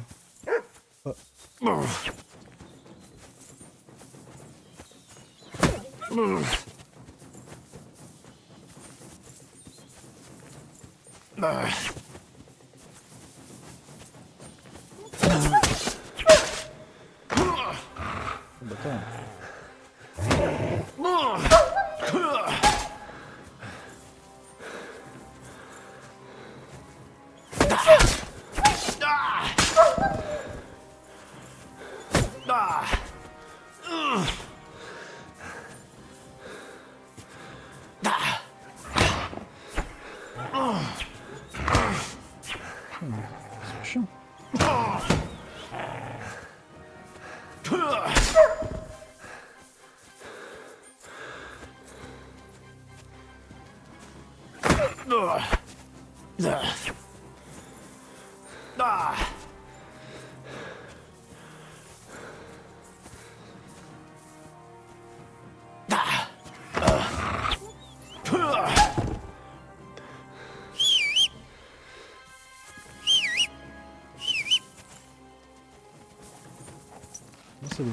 C'est chiant. C'est bon.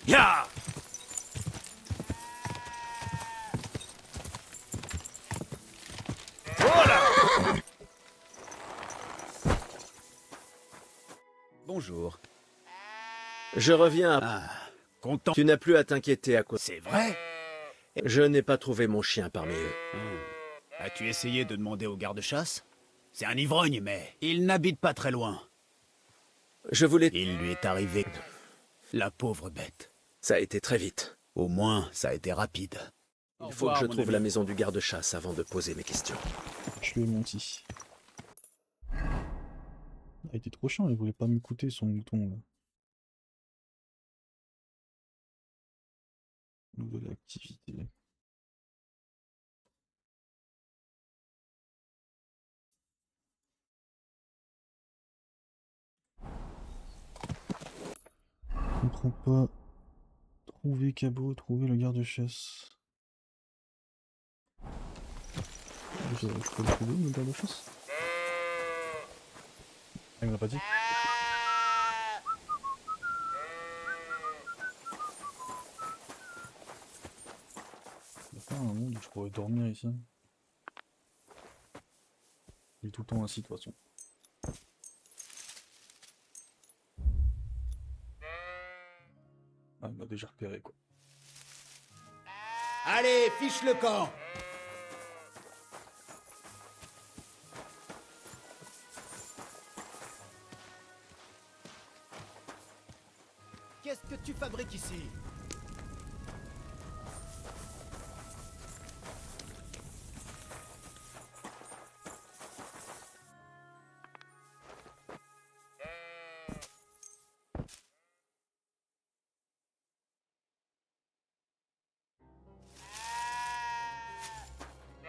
Ya! Bonjour. Je reviens. Ah, content. Tu n'as plus à t'inquiéter à cause. C'est vrai? Je n'ai pas trouvé mon chien parmi eux. As-tu essayé de demander au garde-chasse? C'est un ivrogne, mais il n'habite pas très loin. Je voulais... Il lui est arrivé. La pauvre bête. Ça a été très vite. Au moins, ça a été rapide. Il faut que je trouve la maison du garde-chasse avant de poser mes questions. Je lui ai menti. Il était trop chiant, il voulait pas m'écouter son mouton là. Nouvelle activité. Je comprends pas. Trouver Cabot, trouver le garde-chasse. Je peux le trouver le garde-chasse? Ah, il me l'a pas dit. Il y a pas un monde où je pourrais dormir ici. Il est tout le temps assis de toute façon. Ah, il m'a déjà repéré quoi. Allez, fiche le camp! Qu'est-ce que tu fabriques ici?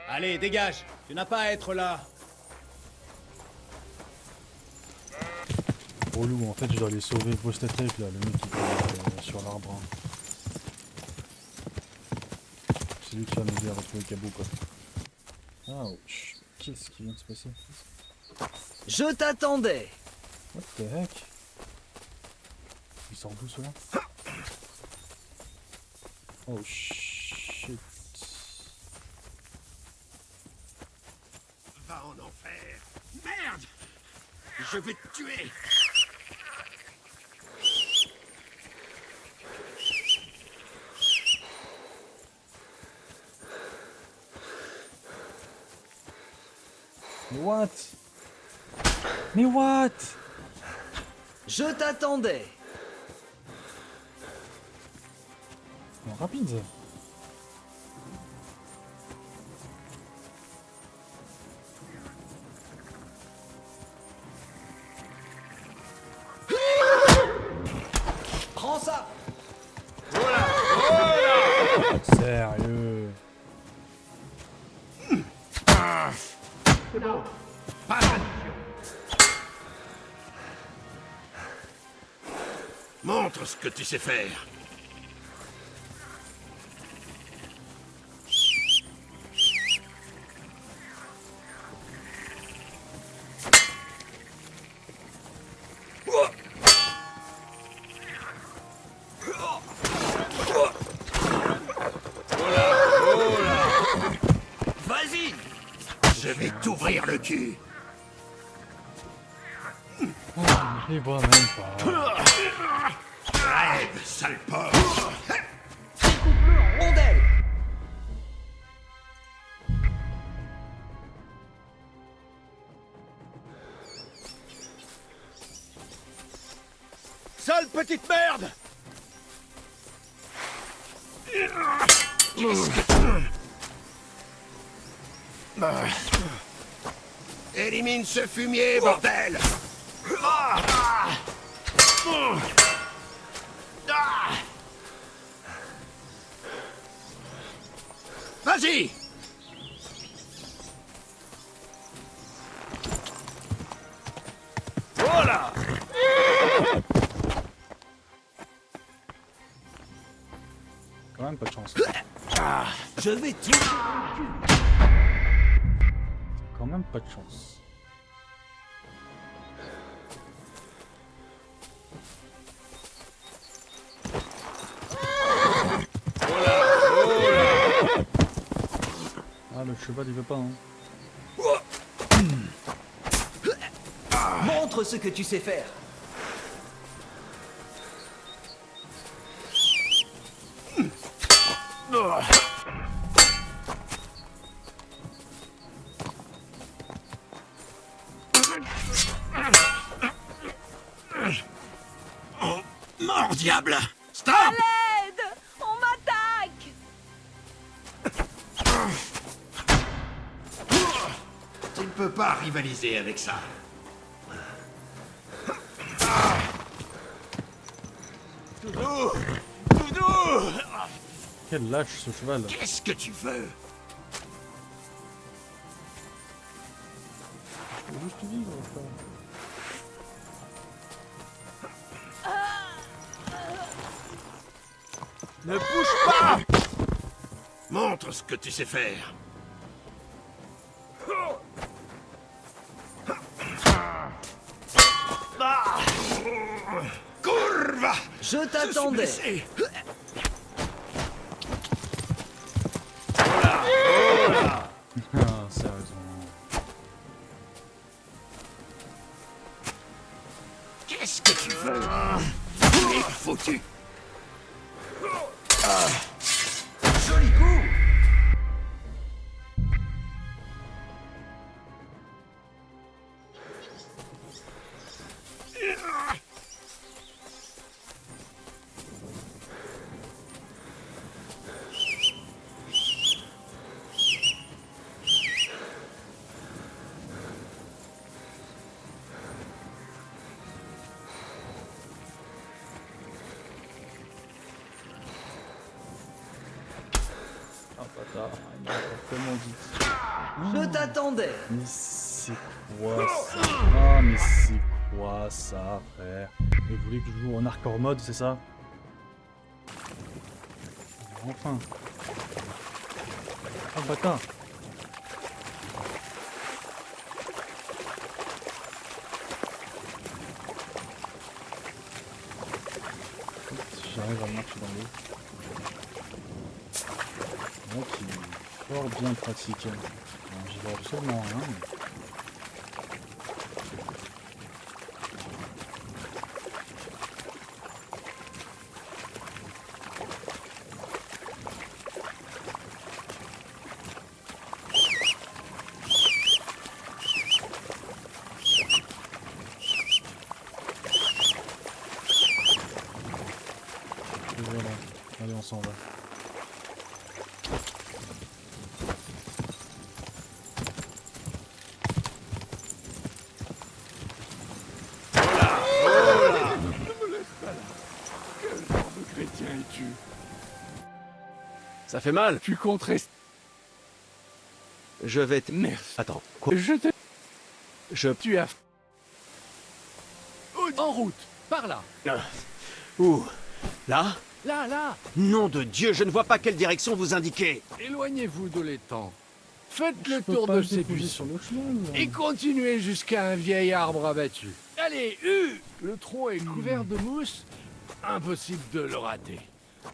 Allez, dégage! Tu n'as pas à être là! Relou, en fait je dois aller sauver Post-Attack là, le mec qui est sur l'arbre. Hein. lui qui va m'aider à retrouver Cabo, quoi. Ouch. Qu'est-ce qui vient de se passer? Je t'attendais. What the heck? Il sort d'où, cela? Oh shit. Va en enfer. Merde! Je vais te tuer. Mais what? Mais what? Je t'attendais. Non, rapide. Prends ça. Sérieux? Montre ce que tu sais faire. Vas-y! Je vais t'ouvrir le cul. Il voit même pas. Rêve, sale porc. Découpe-le en rondelles. Sale petite merde! Élimine ce fumier, bordel! Vas-y! Voilà! Quand même pas de chance. Je vais tout. Quand même pas de chance. Ah, le cheval il veut pas, hein. Montre ce que tu sais faire. Mort, diable! Stop! L'aide! On m'attaque! Tu ne peux pas rivaliser avec ça. Doudou! Doudou! Quel lâche ce cheval. Qu'est-ce que tu veux? Je veux juste vivre, frère. Ne bouge pas! Montre ce que tu sais faire. Courva! Je t'attendais. Je suis blessé. Ah, sérieusement. Qu'est-ce que tu veux? Tu es foutu. Joli coup. Ah, bâtard. Il m'a tellement dit. Je t'attendais. Mais c'est quoi ça? Ah, mais c'est quoi ça, frère? Et vous voulez que je joue en hardcore mode, c'est ça? Enfin. Oh bâtard. Si j'arrive à marcher dans l'eau. Là qui est fort bien pratiqué. J'y vois absolument rien. Mais... Et voilà, allez on s'en va. Chrétien es-tu? Ça fait mal. Tu comptes rester... Je vais te... Merci. Attends, quoi? Je te... Je... Tu as... En route, par là. Où? Là? Là, là. Nom de Dieu, je ne vois pas quelle direction vous indiquez. Éloignez-vous de l'étang. Faites le Je peux tour pas de le ces déposer buissons. sur le chemin. là. Et continuez jusqu'à un vieil arbre abattu. Allez, le tronc est couvert de mousse. Impossible de le rater.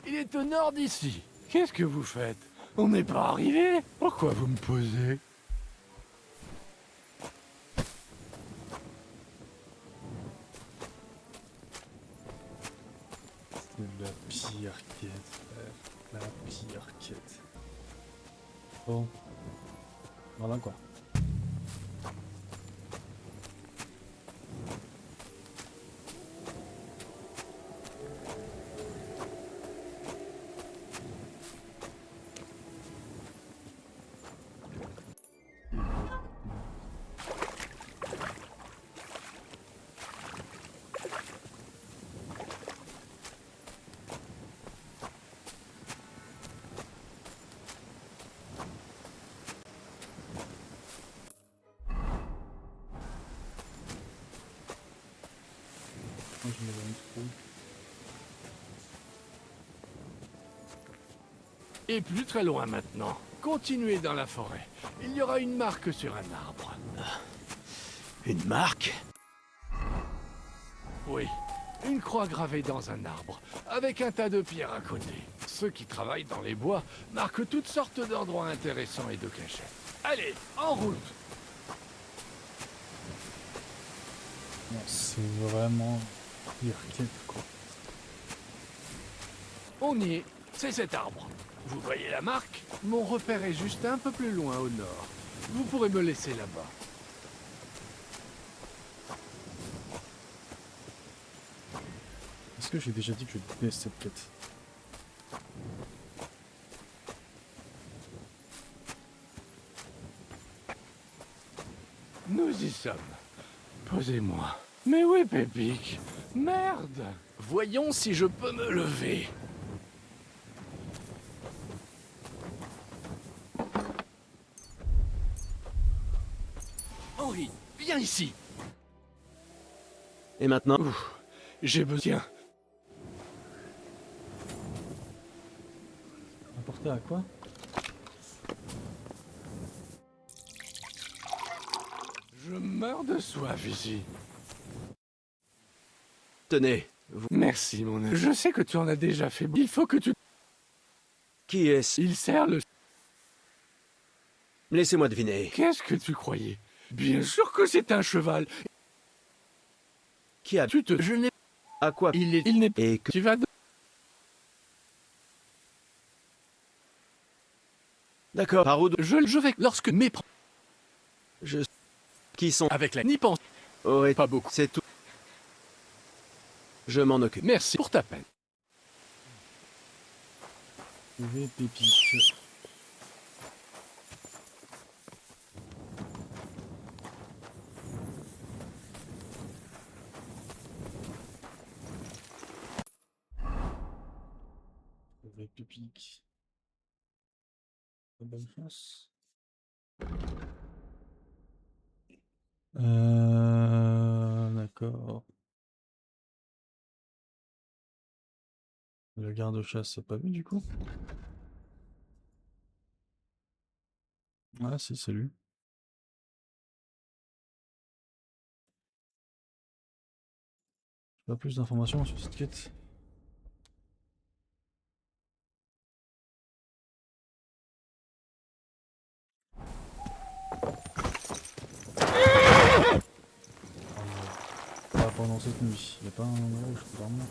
Il est au nord d'ici. Qu'est-ce que vous faites? On n'est pas arrivé? Pourquoi vous me posez? C'est la pire quête, frère. La pire quête. Bon. Voilà quoi. Moi, je me donne trop. Et plus très loin maintenant. Continuez dans la forêt. Il y aura une marque sur un arbre. Une marque? Oui, une croix gravée dans un arbre, avec un tas de pierres à côté. Ceux qui travaillent dans les bois marquent toutes sortes d'endroits intéressants et de cachets. Allez, en route! Non, c'est vraiment pire quête quoi. On y est, c'est cet arbre. Vous voyez la marque? Mon repère est juste un peu plus loin au nord. Vous pourrez me laisser là-bas. Est-ce que j'ai déjà dit que je déteste cette quête? Nous y sommes. Posez-moi. Mais où est Pépic? Merde! Voyons si je peux me lever. Henri, viens ici. Et maintenant? J'ai besoin. Apporter à quoi? Je meurs de soif ici. Tenez. Merci, mon ami. Je sais que tu en as déjà fait. Il faut que tu... Qui est-ce? Il sert le... Laissez-moi deviner. Qu'est-ce que tu croyais? Bien sûr que c'est un cheval. Qui a... Tu te... Je n'ai... À quoi? Il n'est... Et que... Tu vas... D'accord. Par où? Je vais... Lorsque mes... Je... Qui sont... Avec la... N'y pense Aurait... pas beaucoup. C'est tout. Je m'en occupe. Merci pour ta peine. Trouver Pépic. Trouver Pépic. Bonne chance. D'accord. Le garde-chasse, c'est pas vu du coup? Ah si, c'est lui. Pas plus d'informations sur cette quête. Pas pendant cette nuit. Y a pas un endroit où je peux dormir?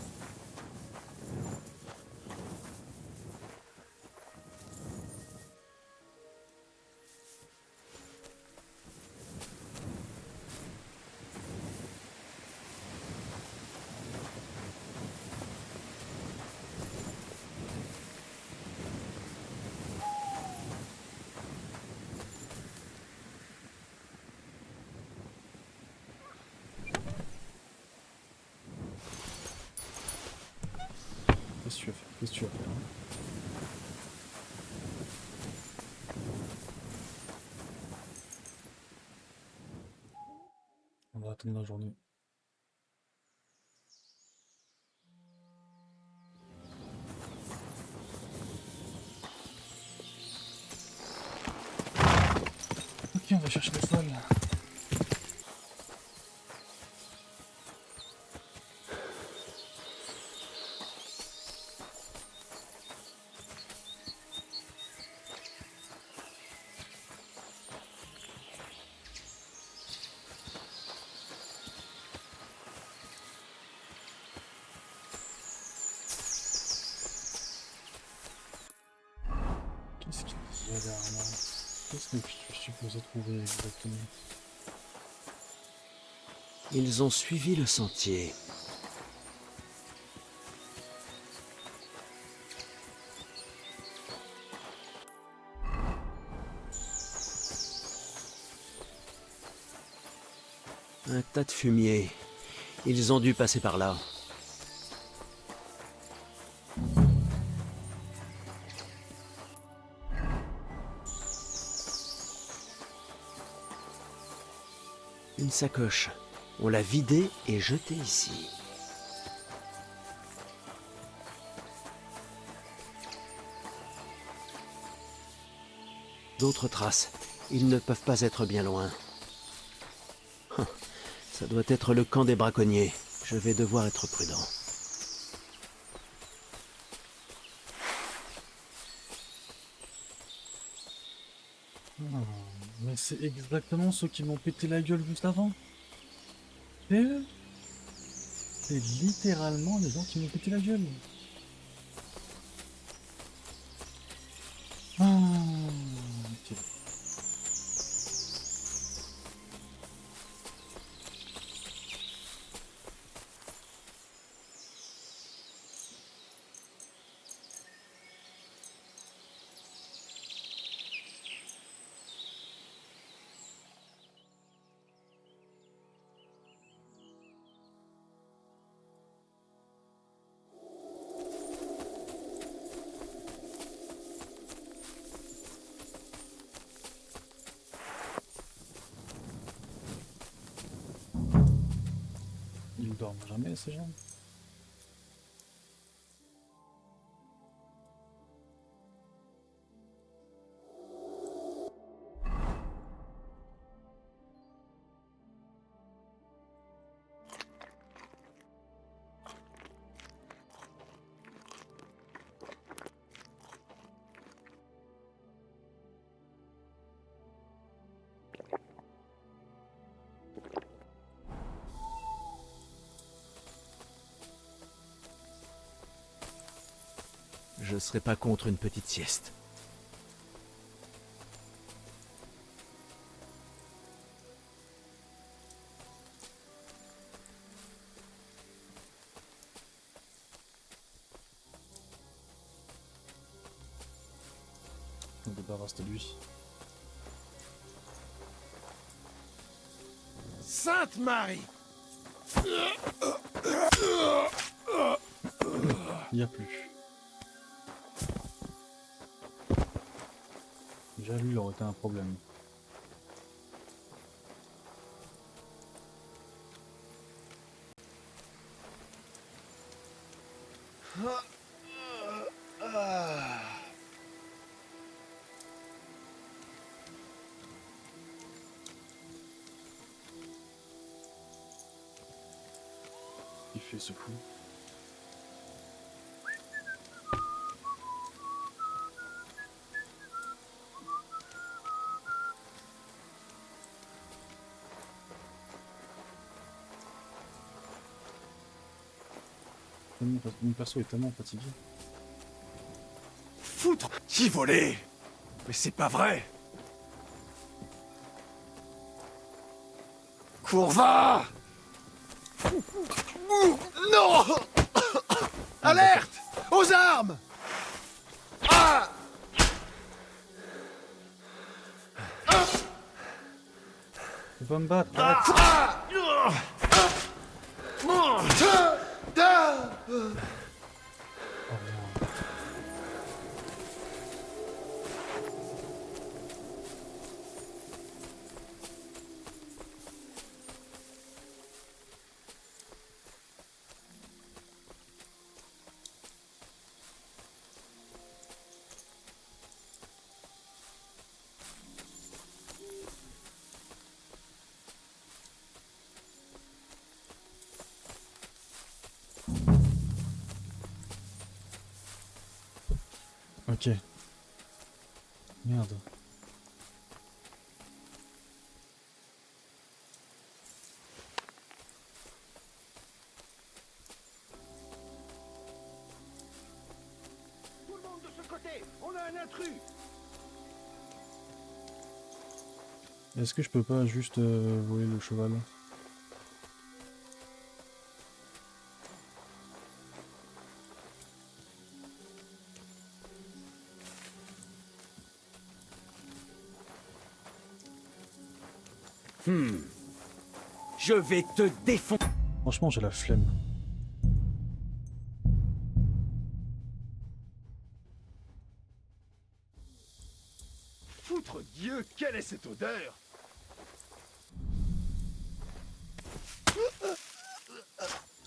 Qu'est-ce que tu as fait? Qu'est-ce que tu as fait, hein? On va attendre la journée. Ok, on va chercher le sol. Qu'est-ce qu'il y a derrière moi? Qu'est-ce que je suis supposé trouver exactement? Ils ont suivi le sentier. Un tas de fumier. Ils ont dû passer par là. Une sacoche. On l'a vidée et jetée ici. D'autres traces. Ils ne peuvent pas être bien loin. Ça doit être le camp des braconniers. Je vais devoir être prudent. Mais c'est exactement ceux qui m'ont pété la gueule juste avant. C'est eux. C'est littéralement les gens qui m'ont pété la gueule. Ah, ok. Ils dorment jamais, ces gens. Je serais pas contre une petite sieste. On débarrasse de lui. Sainte Marie! Il n'y a plus. Déjà lui, il aurait été un problème. Il fait ce fou. Mon perso est tellement fatigué. Foutre! Qui volait? Mais c'est pas vrai! Courva! Non! Alerte! Aux armes! Ah! Il va me battre. Ok. Merde. Tout le monde de ce côté! On a un intrus! Est-ce que je peux pas juste voler le cheval? Je vais te défoncer. Franchement, j'ai la flemme. Foutre Dieu, quelle est cette odeur?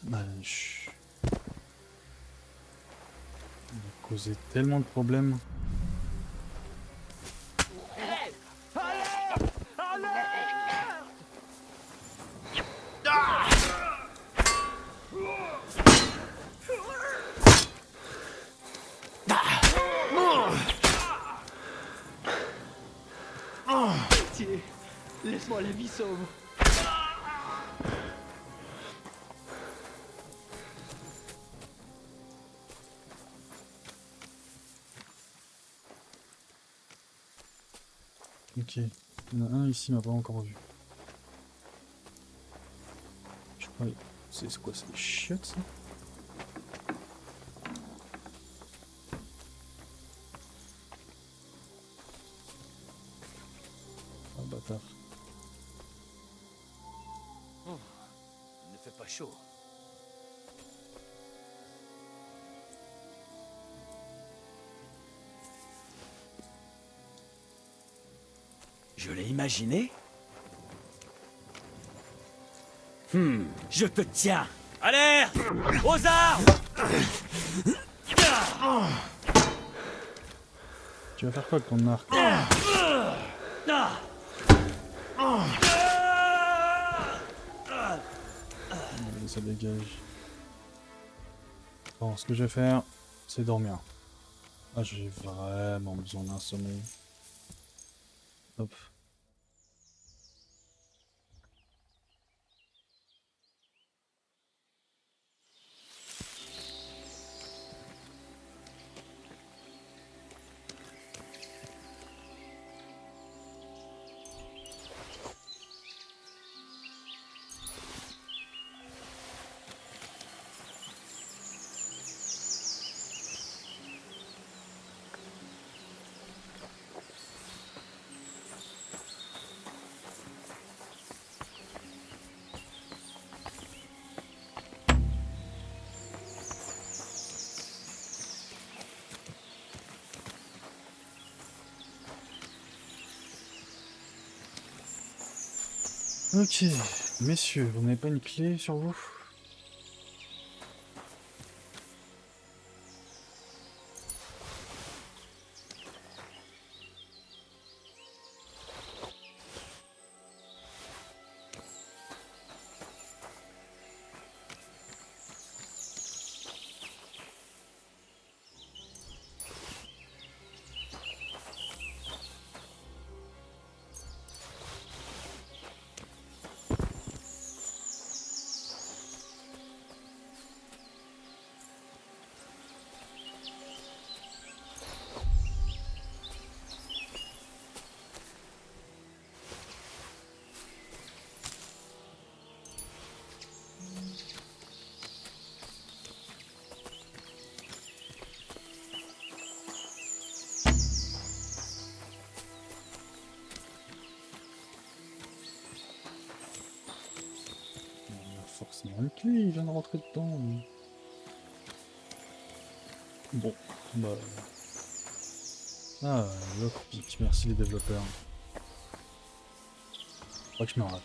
Bah, chut. Il a causé tellement de problèmes. Pitié, laisse-moi la vie sauve. Ok. Il y en a un ici, il m'a pas encore vu. Je crois. C'est quoi, c'est des chiottes ça? Ah bâtard. Il ne fait pas chaud. Je l'ai imaginé. Je te tiens. Alerte! Aux armes! Tu vas faire quoi avec ton arc? Allez, ça dégage. Bon, ce que je vais faire, c'est dormir. Ah, j'ai vraiment besoin d'un sommeil. Hop. Ok, messieurs, vous n'avez pas une clé sur vous? une clé, il vient de rentrer dedans. Bon, bah... Ah, lockpick, merci les développeurs. Je crois que je me rate.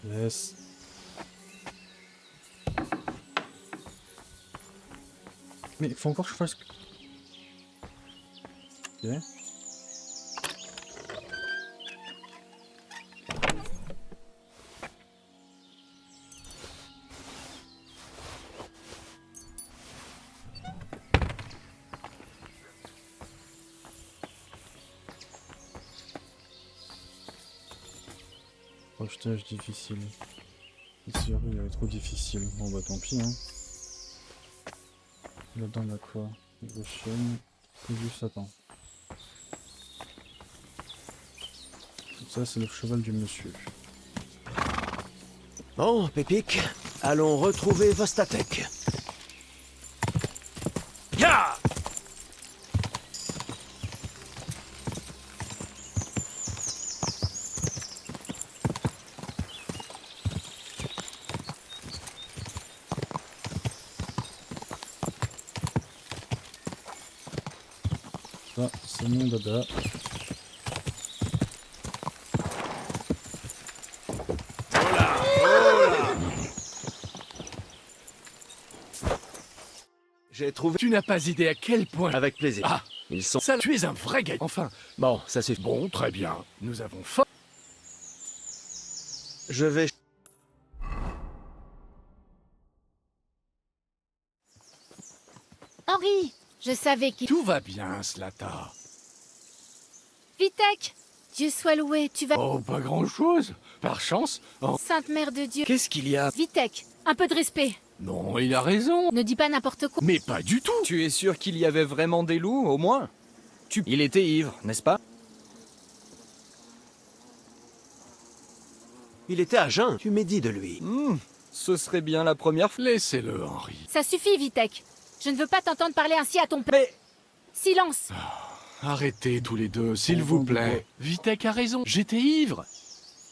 Yes. Mais il faut encore que je fasse... Ok. Projetage difficile. C'est sûr, il est trop difficile. Bon bah tant pis hein. Là-dedans on a quoi? Grosse chaîne. Et du Satan. Ça c'est le cheval du monsieur. Bon, Pépik, allons retrouver Vostatek. Ya! Ça c'est mon dada. J'ai trouvé... Tu n'as pas idée à quel point... Avec plaisir. Ah, Ils sont... ça, tu es un vrai gars. Enfin, Bon, ça suffit. bon, très bien. Nous avons fort... Je vais... Henri, je savais qu'il... Tout va bien, Slata. Vitek, Dieu soit loué, tu vas... Oh, pas grand-chose. Par chance. Oh, Sainte Mère de Dieu. Qu'est-ce qu'il y a? Vitek, un peu de respect. non, il a raison. Ne dis pas n'importe quoi. Mais pas du tout. Tu es sûr qu'il y avait vraiment des loups, au moins? Il était ivre, n'est-ce pas? Il était à jeun. Tu m'es dit de lui. Ce serait bien la première fois. Laissez-le, Henri. Ça suffit, Vitek. Je ne veux pas t'entendre parler ainsi à ton père. Mais... Silence. Arrêtez tous les deux, s'il vous plaît. Vitek a raison, j'étais ivre.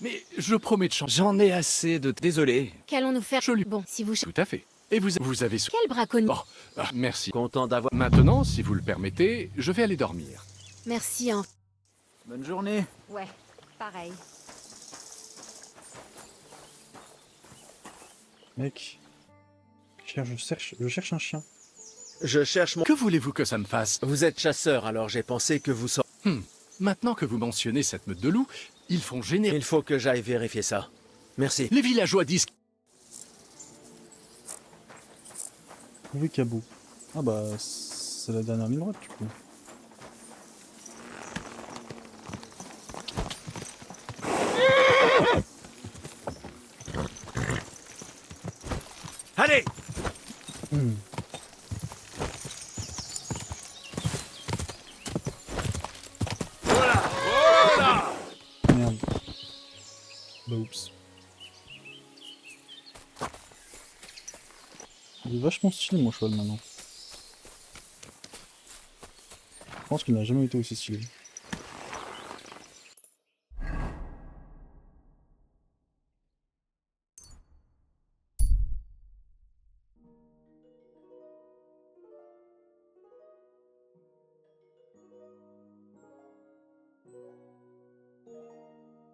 Mais je promets de changer. J'en ai assez de... Désolé. Qu'allons-nous faire? Je lui- Bon, si vous... Tout à fait. Et vous avez... Quel braconnier. Oh, ah, merci. Content d'avoir... Maintenant, si vous le permettez, je vais aller dormir. Merci, Henri. Bonne journée. Ouais, pareil. Mec. Je cherche un chien. Je cherche mon... Que voulez-vous que ça me fasse? Vous êtes chasseur, alors j'ai pensé que vous... Maintenant que vous mentionnez cette meute de loups, ils font gêner. Il faut que j'aille vérifier ça. Merci. Les villageois disent... Oui, Cabot. Ah bah, c'est la dernière ligne droite du coup. Allez! Merde. Bah oups. Il est vachement stylé mon cheval maintenant. Je pense qu'il n'a jamais été aussi stylé.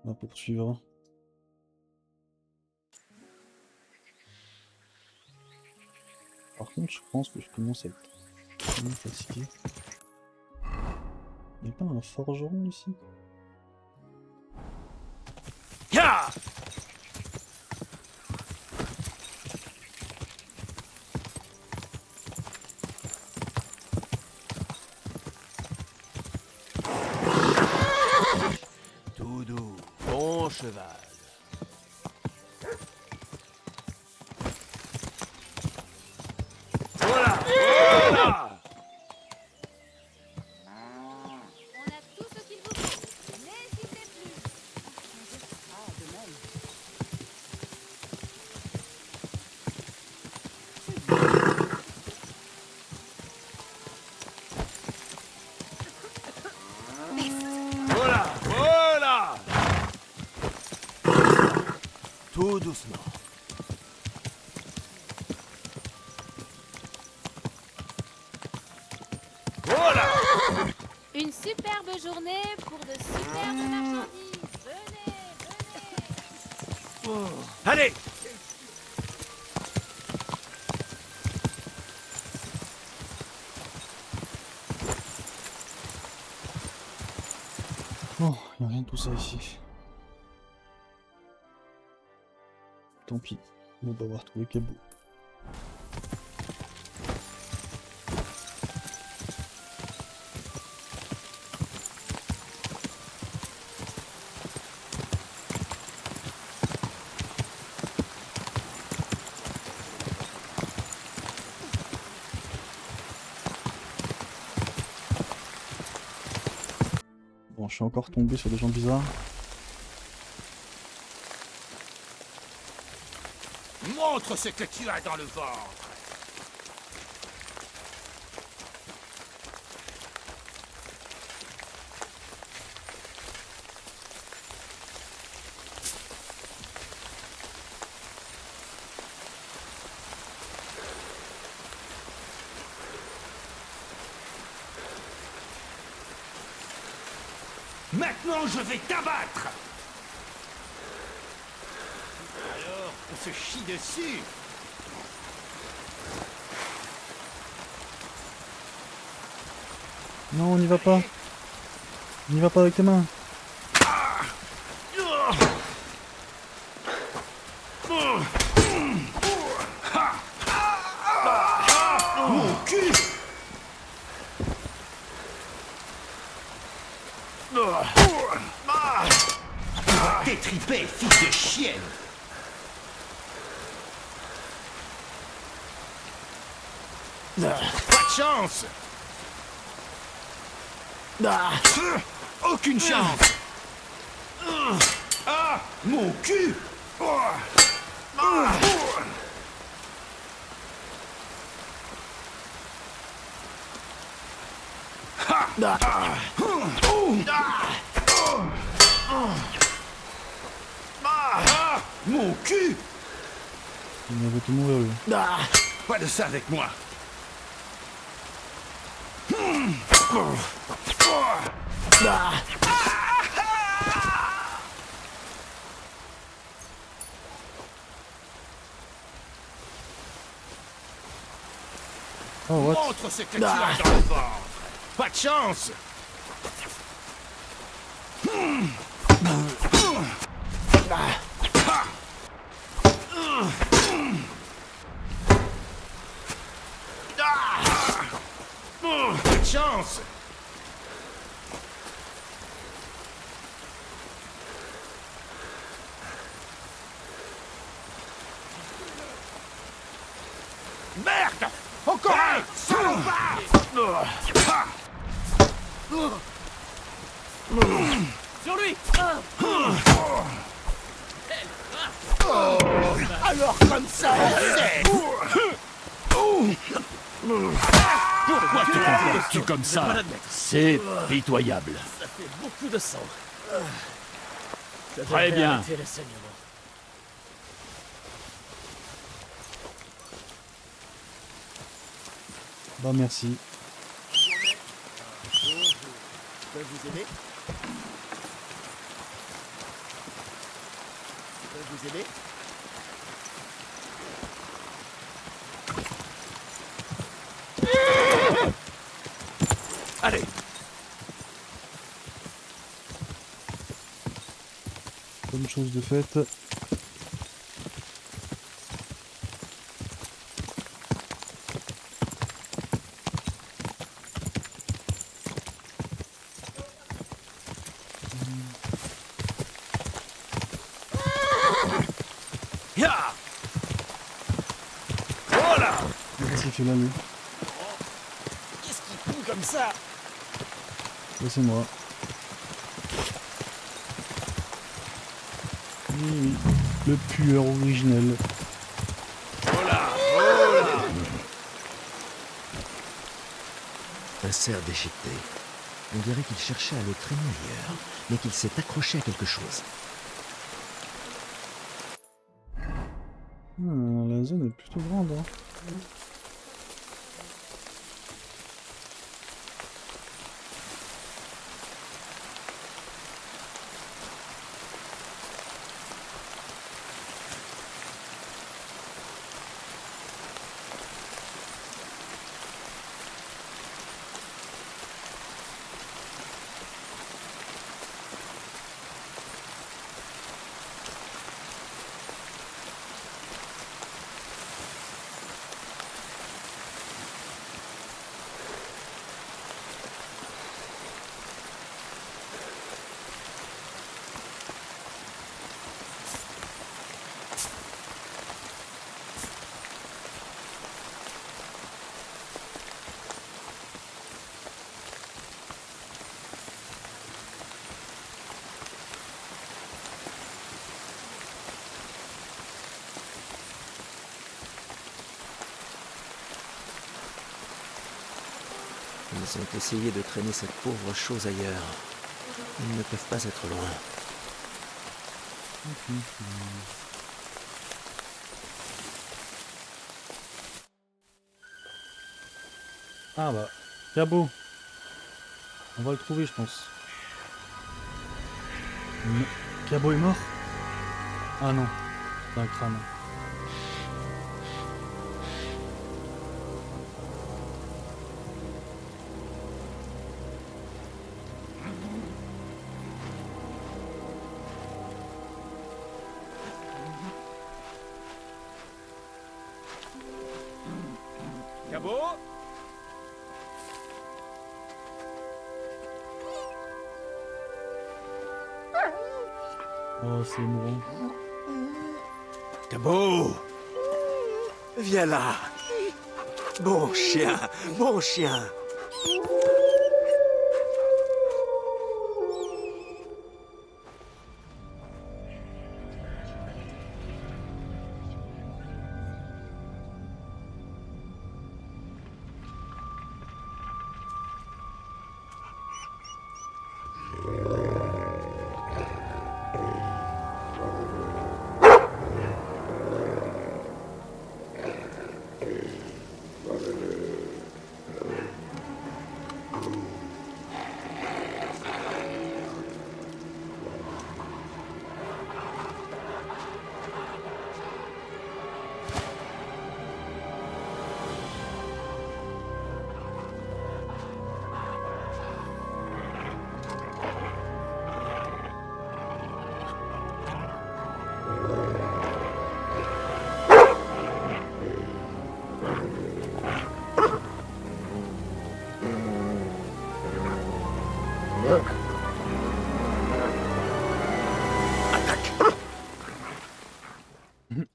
On va poursuivre. Par contre, je pense que je commence à être vraiment fatigué. Il n'y a pas un forgeron ici? Ya! Tout doux, bon cheval. Voilà! Voilà! Tout doucement. Voilà. Une superbe journée pour de superbes marchandises. Venez, venez. Allez. Oh, il n'y a rien de tout ça ici. Tant pis, on va avoir trouvé Cabo. Bon, je suis encore tombé sur des gens bizarres. Montre ce que tu as dans le ventre. Maintenant, je vais t'abattre. Alors, on se chie dessus. Non, on n'y va pas. On n'y va pas avec tes mains. Mon cul. Détripé, fils de chienne. Pas de chance. Aucune chance. Ah, mon cul. Mon cul. Il va tout mourir lui. Pas de ça avec moi. Oh, what? Montre ce que tu as dans le ventre. Pas de chance. Pas de chance. Merde. Encore un. Salopard. Sur lui. Alors comme ça, c'est... Pourquoi tu comportes-tu comme ça? C'est pitoyable. Ça fait beaucoup de sang. Très bien. Arrêter le saignement. Bah merci. Je peux vous aider? Je peux vous aider? Allez. Bonne chose de faite. Ya. Voilà. Qu'est-ce qu'il fait là lui? Qu'est-ce qui pue comme ça? Ça c'est moi. Oui, oui. Le pueur originel. Un cerf déchiqueté. On dirait qu'il cherchait à le traîner ailleurs, mais qu'il s'est accroché à quelque chose. La zone est plutôt grande. Hein. Ils ont essayé de traîner cette pauvre chose ailleurs. Ils ne peuvent pas être loin. Ah bah, Cabot. On va le trouver, je pense. Non. Cabot est mort? Ah non, c'est un crâne. Cabot? Oh, c'est émouvant. Cabot! Viens là! Bon chien! Bon chien!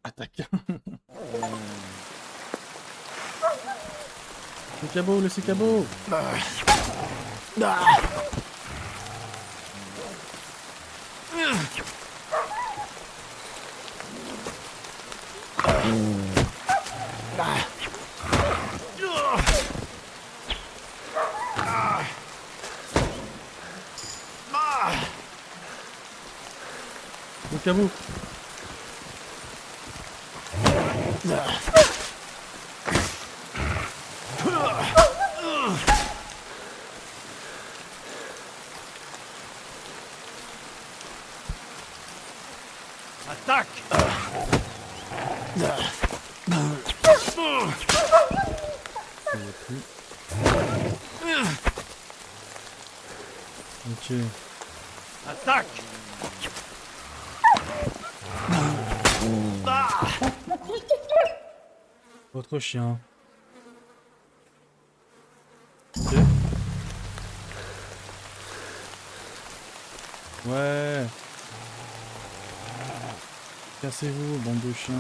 Attaque. Le cabot, laissez cabot. Le cabot. Attaque! Ok. Attaque! Votre chien. Ok. Ouais. Cassez-vous, bande de chiens.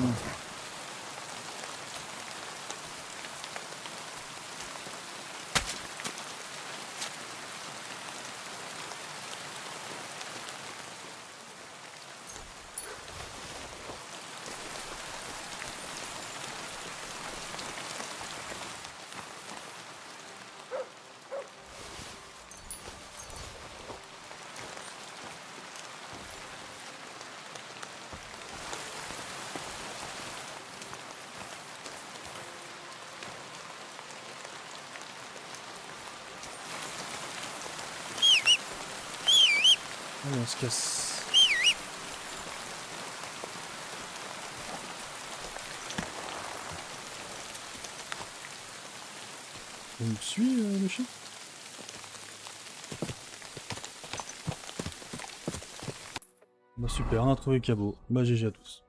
Allez, on se casse. Il me suit, le chien? Bah super, on a trouvé Cabo. Bah GG à tous.